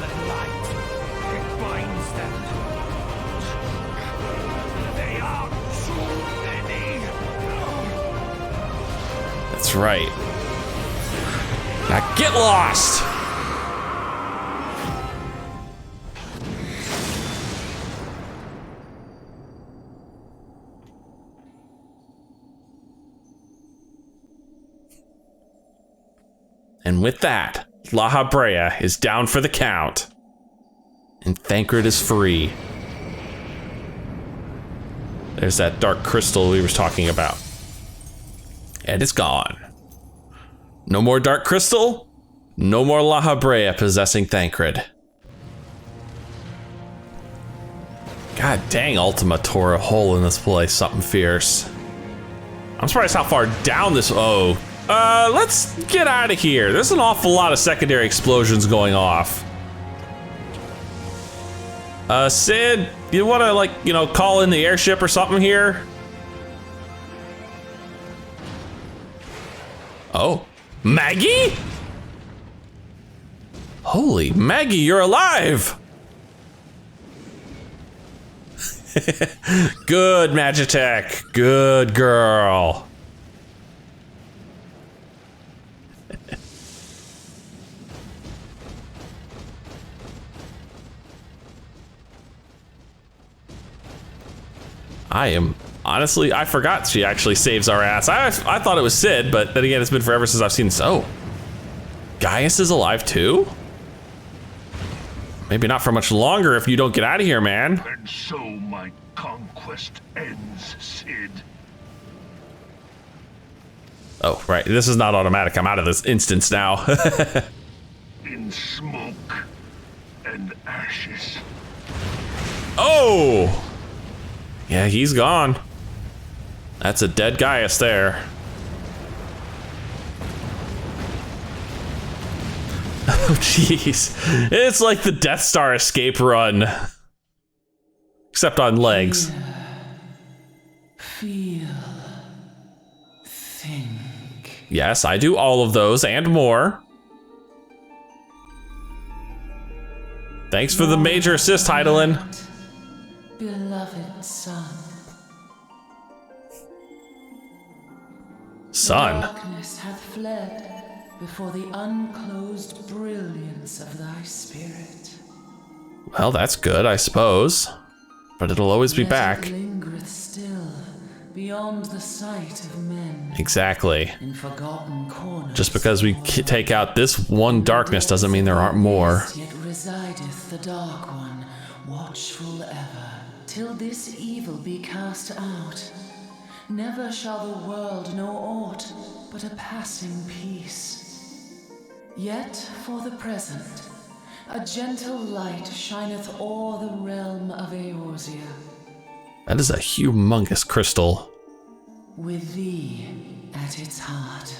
The light, it binds them. They are too many. That's right. Now get lost! And with that, La Habrea is down for the count. And Thancred is free. There's that dark crystal we were talking about. And it's gone. No more Dark Crystal. No more La Habrea possessing Thancred. God dang, Ultima tore a hole in this place. Something fierce. I'm surprised how far down this. Oh. Let's get out of here. There's an awful lot of secondary explosions going off. Sid, you wanna, like, you know, call in the airship or something here? Oh, Maggie? Holy Maggie, you're alive! Good, Magitech, good girl. Honestly, I forgot she actually saves our ass. I thought it was Sid, but then again, it's been forever since I've seen this. Oh, Gaius is alive too? Maybe not for much longer if you don't get out of here, man. And so my conquest ends, Sid. Oh, right, this is not automatic. I'm out of this instance now. In smoke and ashes. Oh! Yeah, he's gone. That's a dead Gaius there. Oh, jeez. It's like the Death Star escape run. Except on legs. Feel. Think. Yes, I do all of those and more. Thanks for the major assist, Heidelin. Beloved son. Son. Darkness hath fled before the unclosed brilliance of thy spirit. Well, that's good, I suppose. But it'll always be Yet back. It lingereth still beyond the sight of men. Exactly. In forgotten corners. Just because we take out this one darkness doesn't mean there aren't more. Yet resideth the Dark One, watchful ever, till this evil be cast out. Never shall the world know aught but a passing peace. Yet for the present, a gentle light shineth o'er the realm of Eorzea. That is a humongous crystal. With thee at its heart.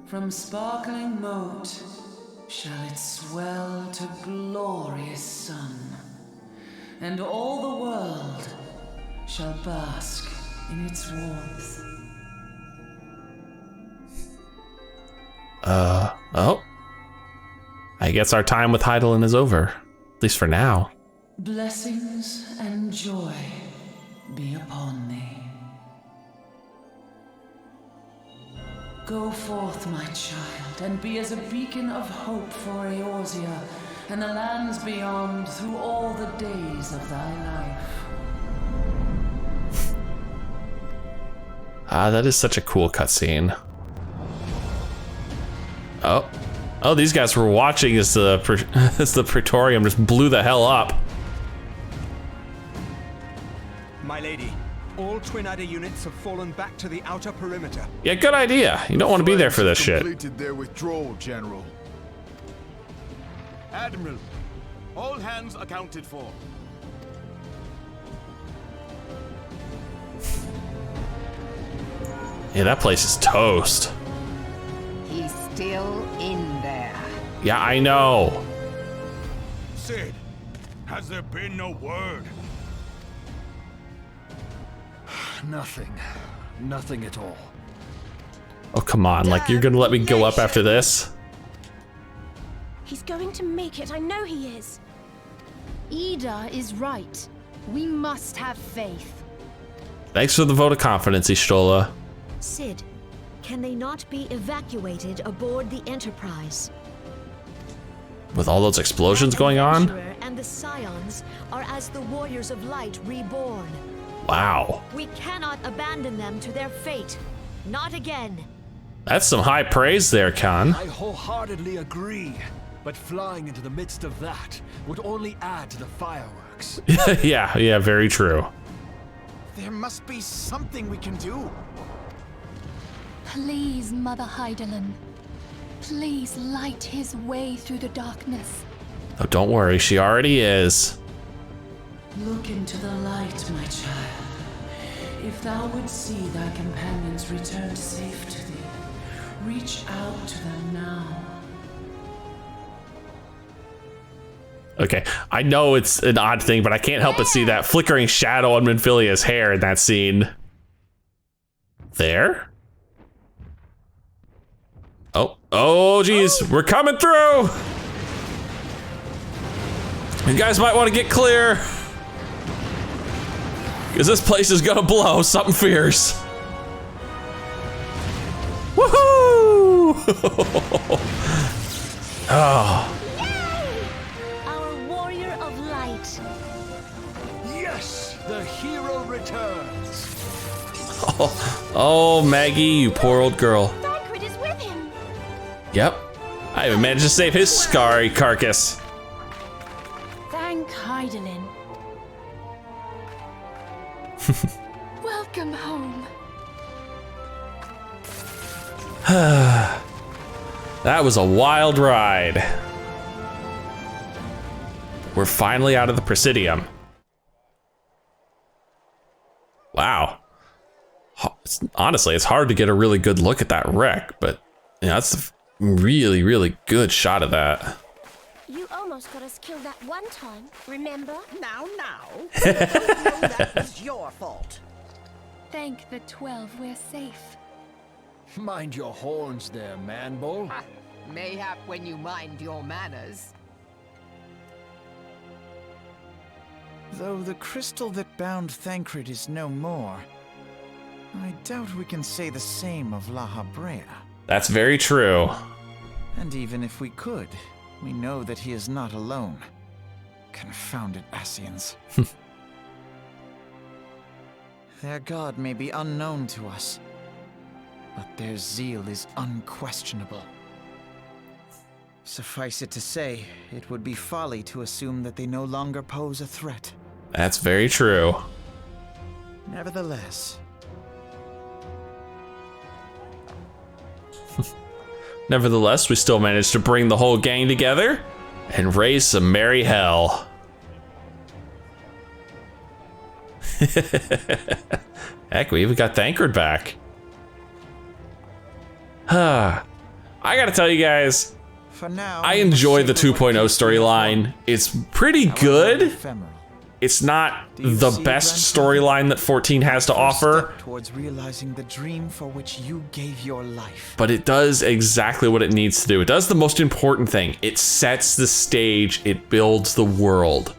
From sparkling moat shall it swell to glorious sun, and all the world shall bask in its warmth. Oh. I guess our time with Heidelin is over. At least for now. Blessings and joy be upon thee. Go forth, my child, and be as a beacon of hope for Eorzea and the lands beyond through all the days of thy life. Ah, that is such a cool cutscene. Oh, these guys were watching as the Praetorium just blew the hell up. My lady, all Twin Adder units have fallen back to the outer perimeter. Yeah, good idea. You don't want to be there for this shit. Completed their withdrawal, General. Admiral, all hands accounted for. Yeah, that place is toast. He's still in there. Yeah, I know. Sid, has there been no word? Nothing. Nothing at all. Oh, come on. Like, you're gonna let me go up after this? He's going to make it, I know he is. Ida is right. We must have faith. Thanks for the vote of confidence, Ishtola. Sid, can they not be evacuated aboard the Enterprise? With all those explosions going on? Adventurer and the Scions are as the Warriors of Light reborn. Wow. We cannot abandon them to their fate. Not again. That's some high praise there, Khan. I wholeheartedly agree, but flying into the midst of that would only add to the fireworks. Yeah, very true. There must be something we can do. Please, Mother Hydaelyn. Please light his way through the darkness. Oh, don't worry, she already is. Look into the light, my child. If thou would see thy companions return safe to thee, reach out to them now. Okay, I know it's an odd thing, but I can't help but see that flickering shadow on Minfilia's hair in that scene. There? Oh, geez, we're coming through! You guys might want to get clear, because this place is gonna blow something fierce. Woohoo! Oh. Our warrior of light. Yes, the hero returns. Oh, Maggie, you poor old girl. Thancred is with him. Yep, I even managed to save his scarry carcass. Thank Hydaelyn. Welcome home. That was a wild ride. We're finally out of the Presidium. Wow. Honestly, it's hard to get a really good look at that wreck, but yeah, that's a really, really good shot of that. You almost got us killed that one time, remember? Now. That was your fault. Thank the 12 we're safe. Mind your horns there, man-bull. Mayhap when you mind your manners. Though the crystal that bound Thancred is no more, I doubt we can say the same of La Habrea. That's very true. And even if we could, we know that he is not alone. Confounded Ascians. Their god may be unknown to us, but their zeal is unquestionable. Suffice it to say, it would be folly to assume that they no longer pose a threat. That's very true. Nevertheless, we still managed to bring the whole gang together and raise some merry hell. Heck, we even got Thancred back. I gotta tell you guys, for now, I enjoy the 2.0 storyline. It's pretty good. It's not the best storyline that 14 has to offer, towards realizing the dream for which you gave your life. but it does exactly what it needs to do. It does the most important thing. It sets the stage, it builds the world.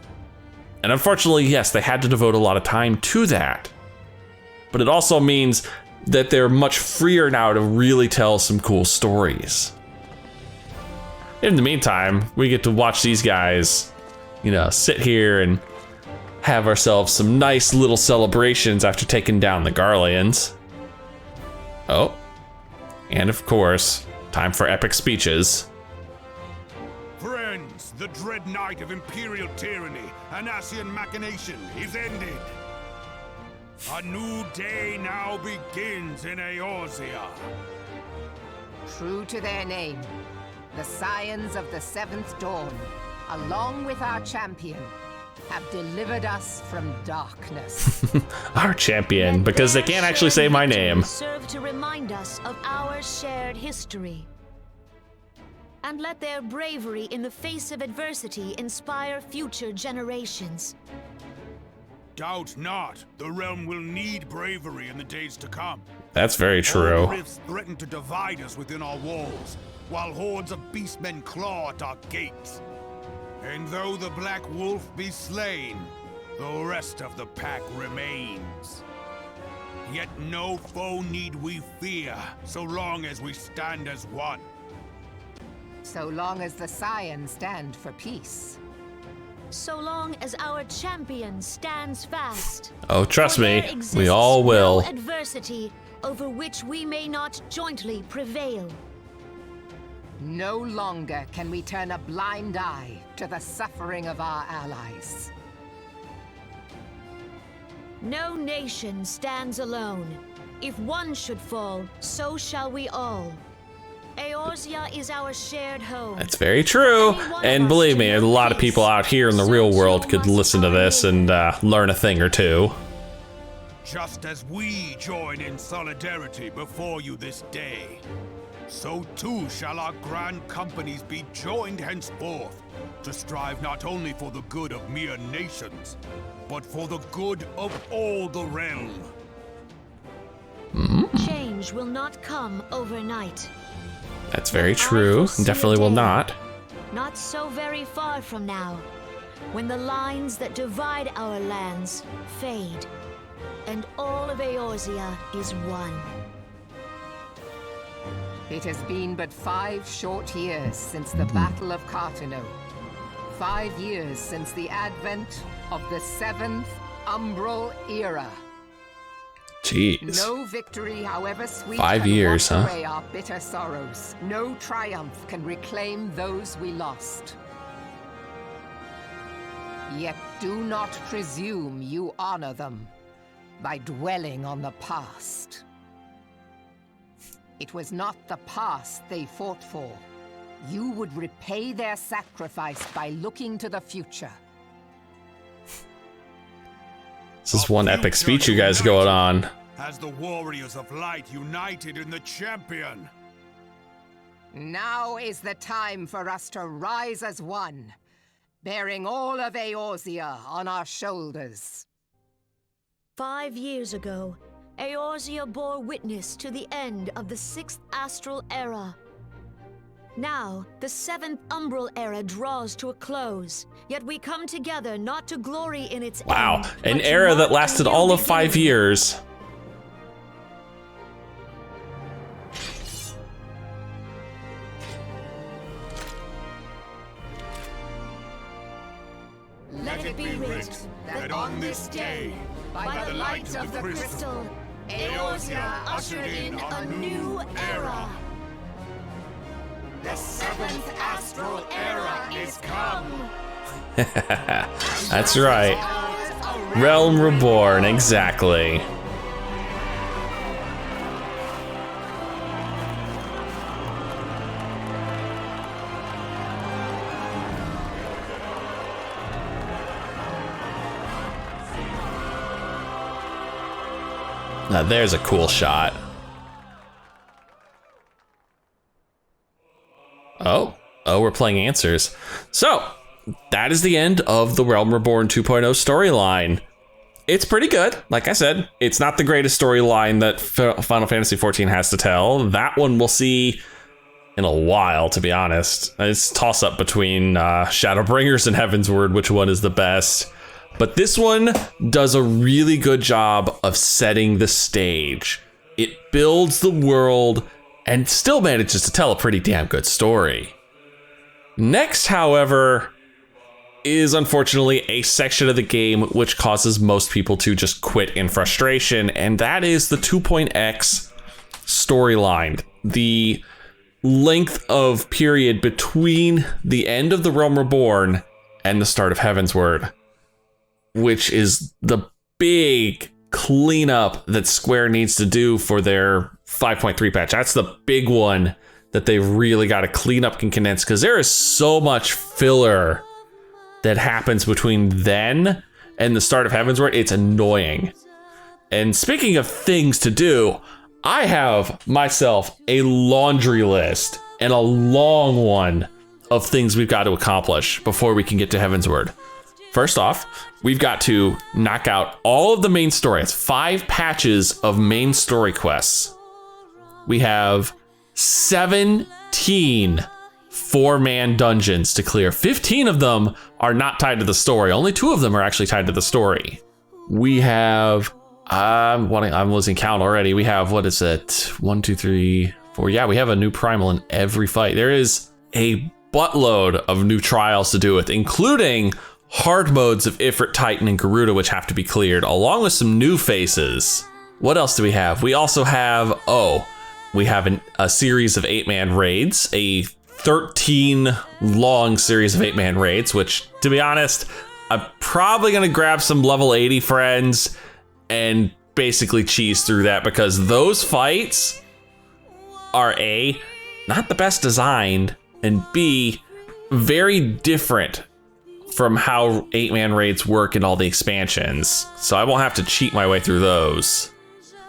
And unfortunately, yes, they had to devote a lot of time to that. But it also means that they're much freer now to really tell some cool stories. In the meantime, we get to watch these guys, you know, sit here and have ourselves some nice little celebrations after taking down the Garleans. Oh, and of course, time for epic speeches. Friends, the dread night of Imperial tyranny and Ascian machination is ended. A new day now begins in Eorzea. True to their name, the Scions of the Seventh Dawn, along with our champion, have delivered us from darkness. Our champion, because they can't actually say my name. Serve to remind us of our shared history. And let their bravery in the face of adversity inspire future generations. Doubt not, the realm will need bravery in the days to come. That's very true. All the rifts threaten to divide us within our walls, while hordes of beastmen claw at our gates. And though the Black Wolf be slain, the rest of the pack remains. Yet no foe need we fear, so long as we stand as one. So long as the Scions stand for peace. So long as our champion stands fast. Oh, trust For me, there exists we all will. No adversity over which we may not jointly prevail. No longer can we turn a blind eye to the suffering of our allies. No nation stands alone. If one should fall, so shall we all. Eorzea is our shared home. That's very true. And believe me, a lot of people out here in the real world could listen to this and learn a thing or two. Just as we join in solidarity before you this day, so too shall our grand companies be joined henceforth to strive not only for the good of mere nations, but for the good of all the realm. Change will not come overnight. That's very true. Definitely will not. Not so very far from now, when the lines that divide our lands fade, and all of Eorzea is one. It has been but 5 short years since the Battle of Cartino. 5 years since the advent of the Seventh Umbral Era. Jeez. No victory, however sweet, 5 years, can wash huh? away our bitter sorrows. No triumph can reclaim those we lost. Yet do not presume you honor them by dwelling on the past. It was not the past they fought for. You would repay their sacrifice by looking to the future. This is one epic speech you guys going on. As the warriors of light united in the champion. Now is the time for us to rise as one, bearing all of Eorzea on our shoulders. 5 years ago, Eorzea bore witness to the end of the 6th Astral Era. Now, the 7th Umbral Era draws to a close, yet we come together not to glory in its Wow, end, an era that lasted all of 5 years. Let it be writ that on this day, by the light of the crystal, Eorzea ushered in a new era. The 7th Astral Era is come. That's right. Realm Reborn, exactly. Now there's a cool shot. Oh, we're playing answers. So, that is the end of the Realm Reborn 2.0 storyline. It's pretty good. Like I said, it's not the greatest storyline that Final Fantasy XIV has to tell. That one we'll see in a while, to be honest. It's a toss-up between Shadowbringers and Heavensward, which one is the best. But this one does a really good job of setting the stage. It builds the world and still manages to tell a pretty damn good story. Next, however, is unfortunately a section of the game which causes most people to just quit in frustration, and that is the 2.x storyline. The length of period between the end of the Realm Reborn and the start of Heavensward, which is the big cleanup that Square needs to do for their 5.3 patch. That's the big one that they've really got to clean up and condense, because there is so much filler that happens between then and the start of Heavensward. It's annoying. And speaking of things to do, I have myself a laundry list, and a long one, of things we've got to accomplish before we can get to Heavensward. First off, we've got to knock out all of the main story. It's 5 patches of main story quests. We have 17 4-man dungeons to clear. 15 of them are not tied to the story. Only 2 of them are actually tied to the story. We have, I'm losing count already. We have, what is it? 1, 2, 3, 4. Yeah, we have a new primal in every fight. There is a buttload of new trials to do with, including hard modes of Ifrit, Titan, and Garuda, which have to be cleared, along with some new faces. What else do we have? We also have, we have a series of 8-man raids, a 13 long series of 8-man raids, which, to be honest, I'm probably gonna grab some level 80 friends and basically cheese through that, because those fights are A, not the best designed, and B, very different from how 8-man raids work in all the expansions. So I won't have to cheat my way through those.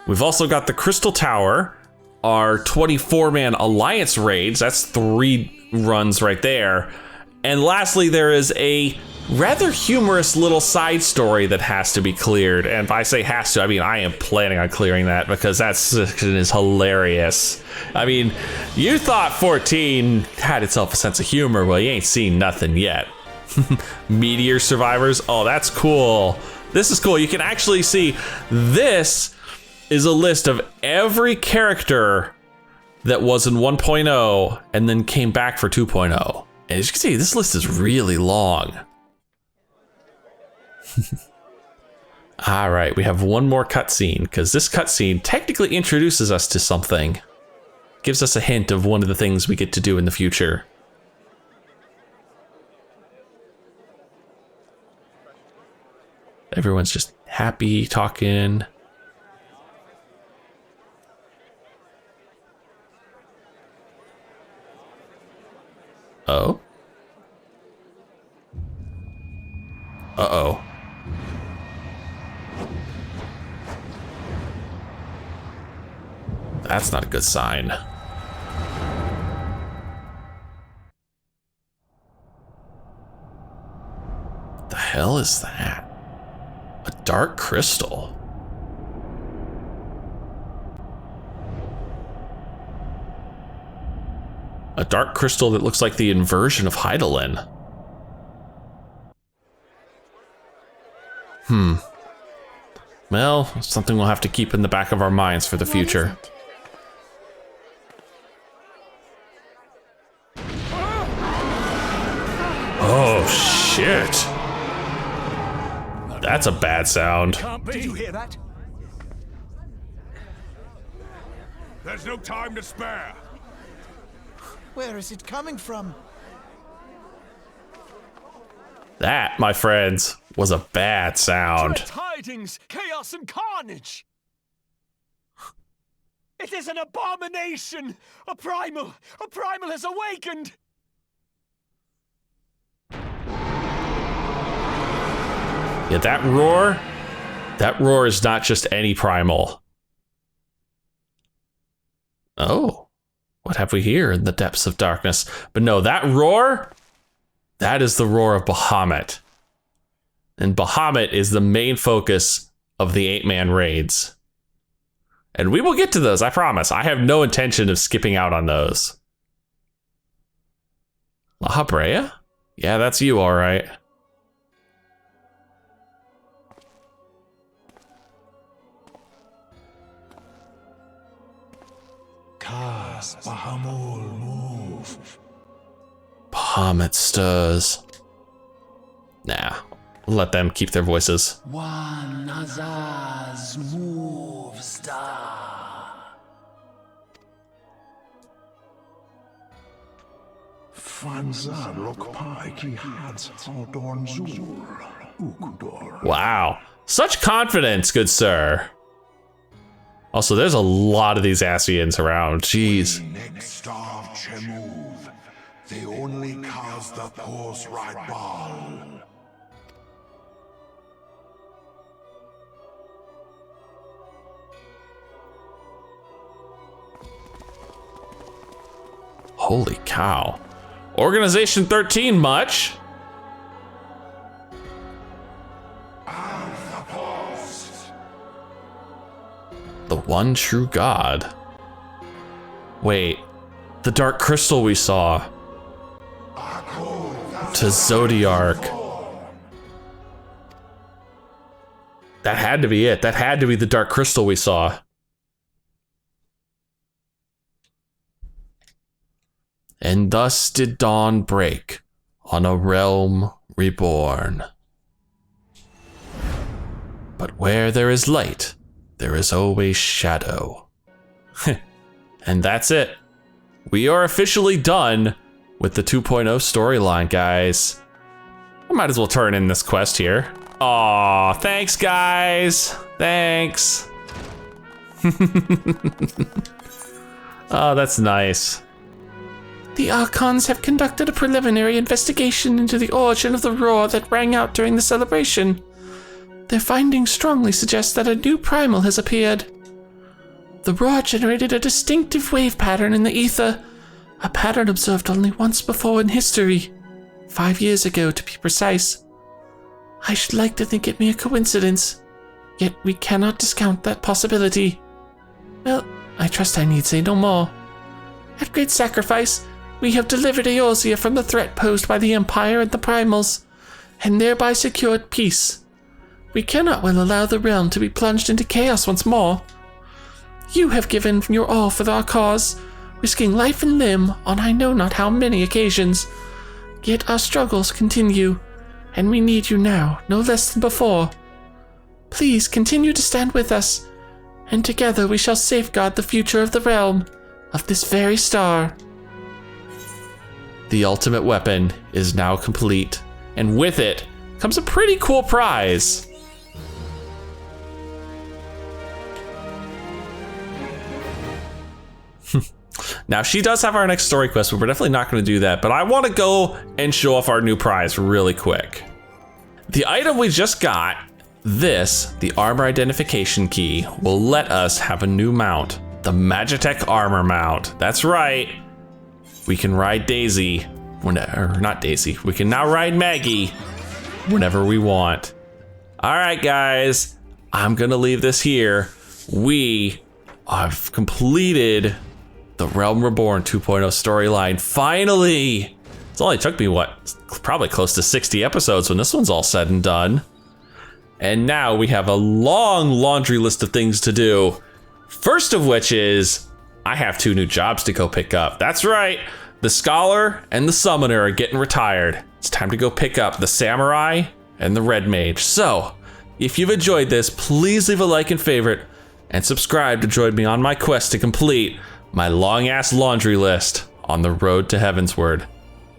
We've also got the Crystal Tower, our 24-man alliance raids. That's 3 runs right there. And lastly, there is a rather humorous little side story that has to be cleared. And if I say has to, I mean I am planning on clearing that, because that section is hilarious. I mean, you thought 14 had itself a sense of humor. Well, you ain't seen nothing yet. Meteor survivors. Oh, that's cool. This is cool. You can actually see this is a list of every character that was in 1.0 and then came back for 2.0. And as you can see, this list is really long. All right, we have one more cutscene, because this cutscene technically introduces us to something. Gives us a hint of one of the things we get to do in the future. Everyone's just happy, talking. Oh? Uh-oh. That's not a good sign. The hell is that? A dark crystal. A dark crystal that looks like the inversion of Hydaelyn. Well, something we'll have to keep in the back of our minds for the future. Oh, shit. That's a bad sound. Did you hear that? There's no time to spare. Where is it coming from? That, my friends, was a bad sound. Tidings, chaos and carnage! It is an abomination! A primal has awakened! Yeah, that roar is not just any primal. Oh, what have we here in the depths of darkness? But no, that roar, that is the roar of Bahamut. And Bahamut is the main focus of the 8-man raids. And we will get to those, I promise. I have no intention of skipping out on those. La Habrea? Yeah, that's you, all right. Bahamut move. Bahamut stirs. Nah, let them keep their voices. One Azaz move star. Fanzar lok pai ki hads haldorn zul. Ukudor. Wow, such confidence, good sir. Also, there's a lot of these Asians around. Jeez. Next star of Chemuv. They only cause the pulse right ball. Holy cow. Organization 13 much? The one true God. Wait, the dark crystal we saw. To Zodiark. That had to be it. That had to be the dark crystal we saw. And thus did dawn break on a realm reborn. But where there is light, there is always shadow. And that's it. We are officially done with the 2.0 storyline, guys. I might as well turn in this quest here. Aw, thanks guys. Thanks. Oh, that's nice. The Archons have conducted a preliminary investigation into the origin of the roar that rang out during the celebration. Their findings strongly suggest that a new primal has appeared. The roar generated a distinctive wave pattern in the ether, a pattern observed only once before in history, 5 years ago to be precise. I should like to think it mere coincidence, yet we cannot discount that possibility. Well, I trust I need say no more. At great sacrifice, we have delivered Eorzea from the threat posed by the Empire and the primals, and thereby secured peace. We cannot well allow the realm to be plunged into chaos once more. You have given your all for our cause, risking life and limb on I know not how many occasions. Yet our struggles continue, and we need you now no less than before. Please continue to stand with us, and together we shall safeguard the future of the realm, of this very star. The ultimate weapon is now complete, and with it comes a pretty cool prize. Now, she does have our next story quest, but we're definitely not going to do that. But I want to go and show off our new prize really quick. The item we just got, the armor identification key, will let us have a new mount, the Magitech armor mount. That's right. We can ride Daisy, not Daisy. We can now ride Maggie whenever we want. All right, guys, I'm going to leave this here. We have completed the Realm Reborn 2.0 storyline, finally! It's only took me, probably close to 60 episodes when this one's all said and done. And now we have a long laundry list of things to do. First of which is, I have 2 new jobs to go pick up. That's right, the Scholar and the Summoner are getting retired. It's time to go pick up the Samurai and the Red Mage. So, if you've enjoyed this, please leave a like and favorite, and subscribe to join me on my quest to complete my long-ass laundry list on the road to Heavensward.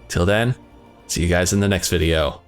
Till then, see you guys in the next video.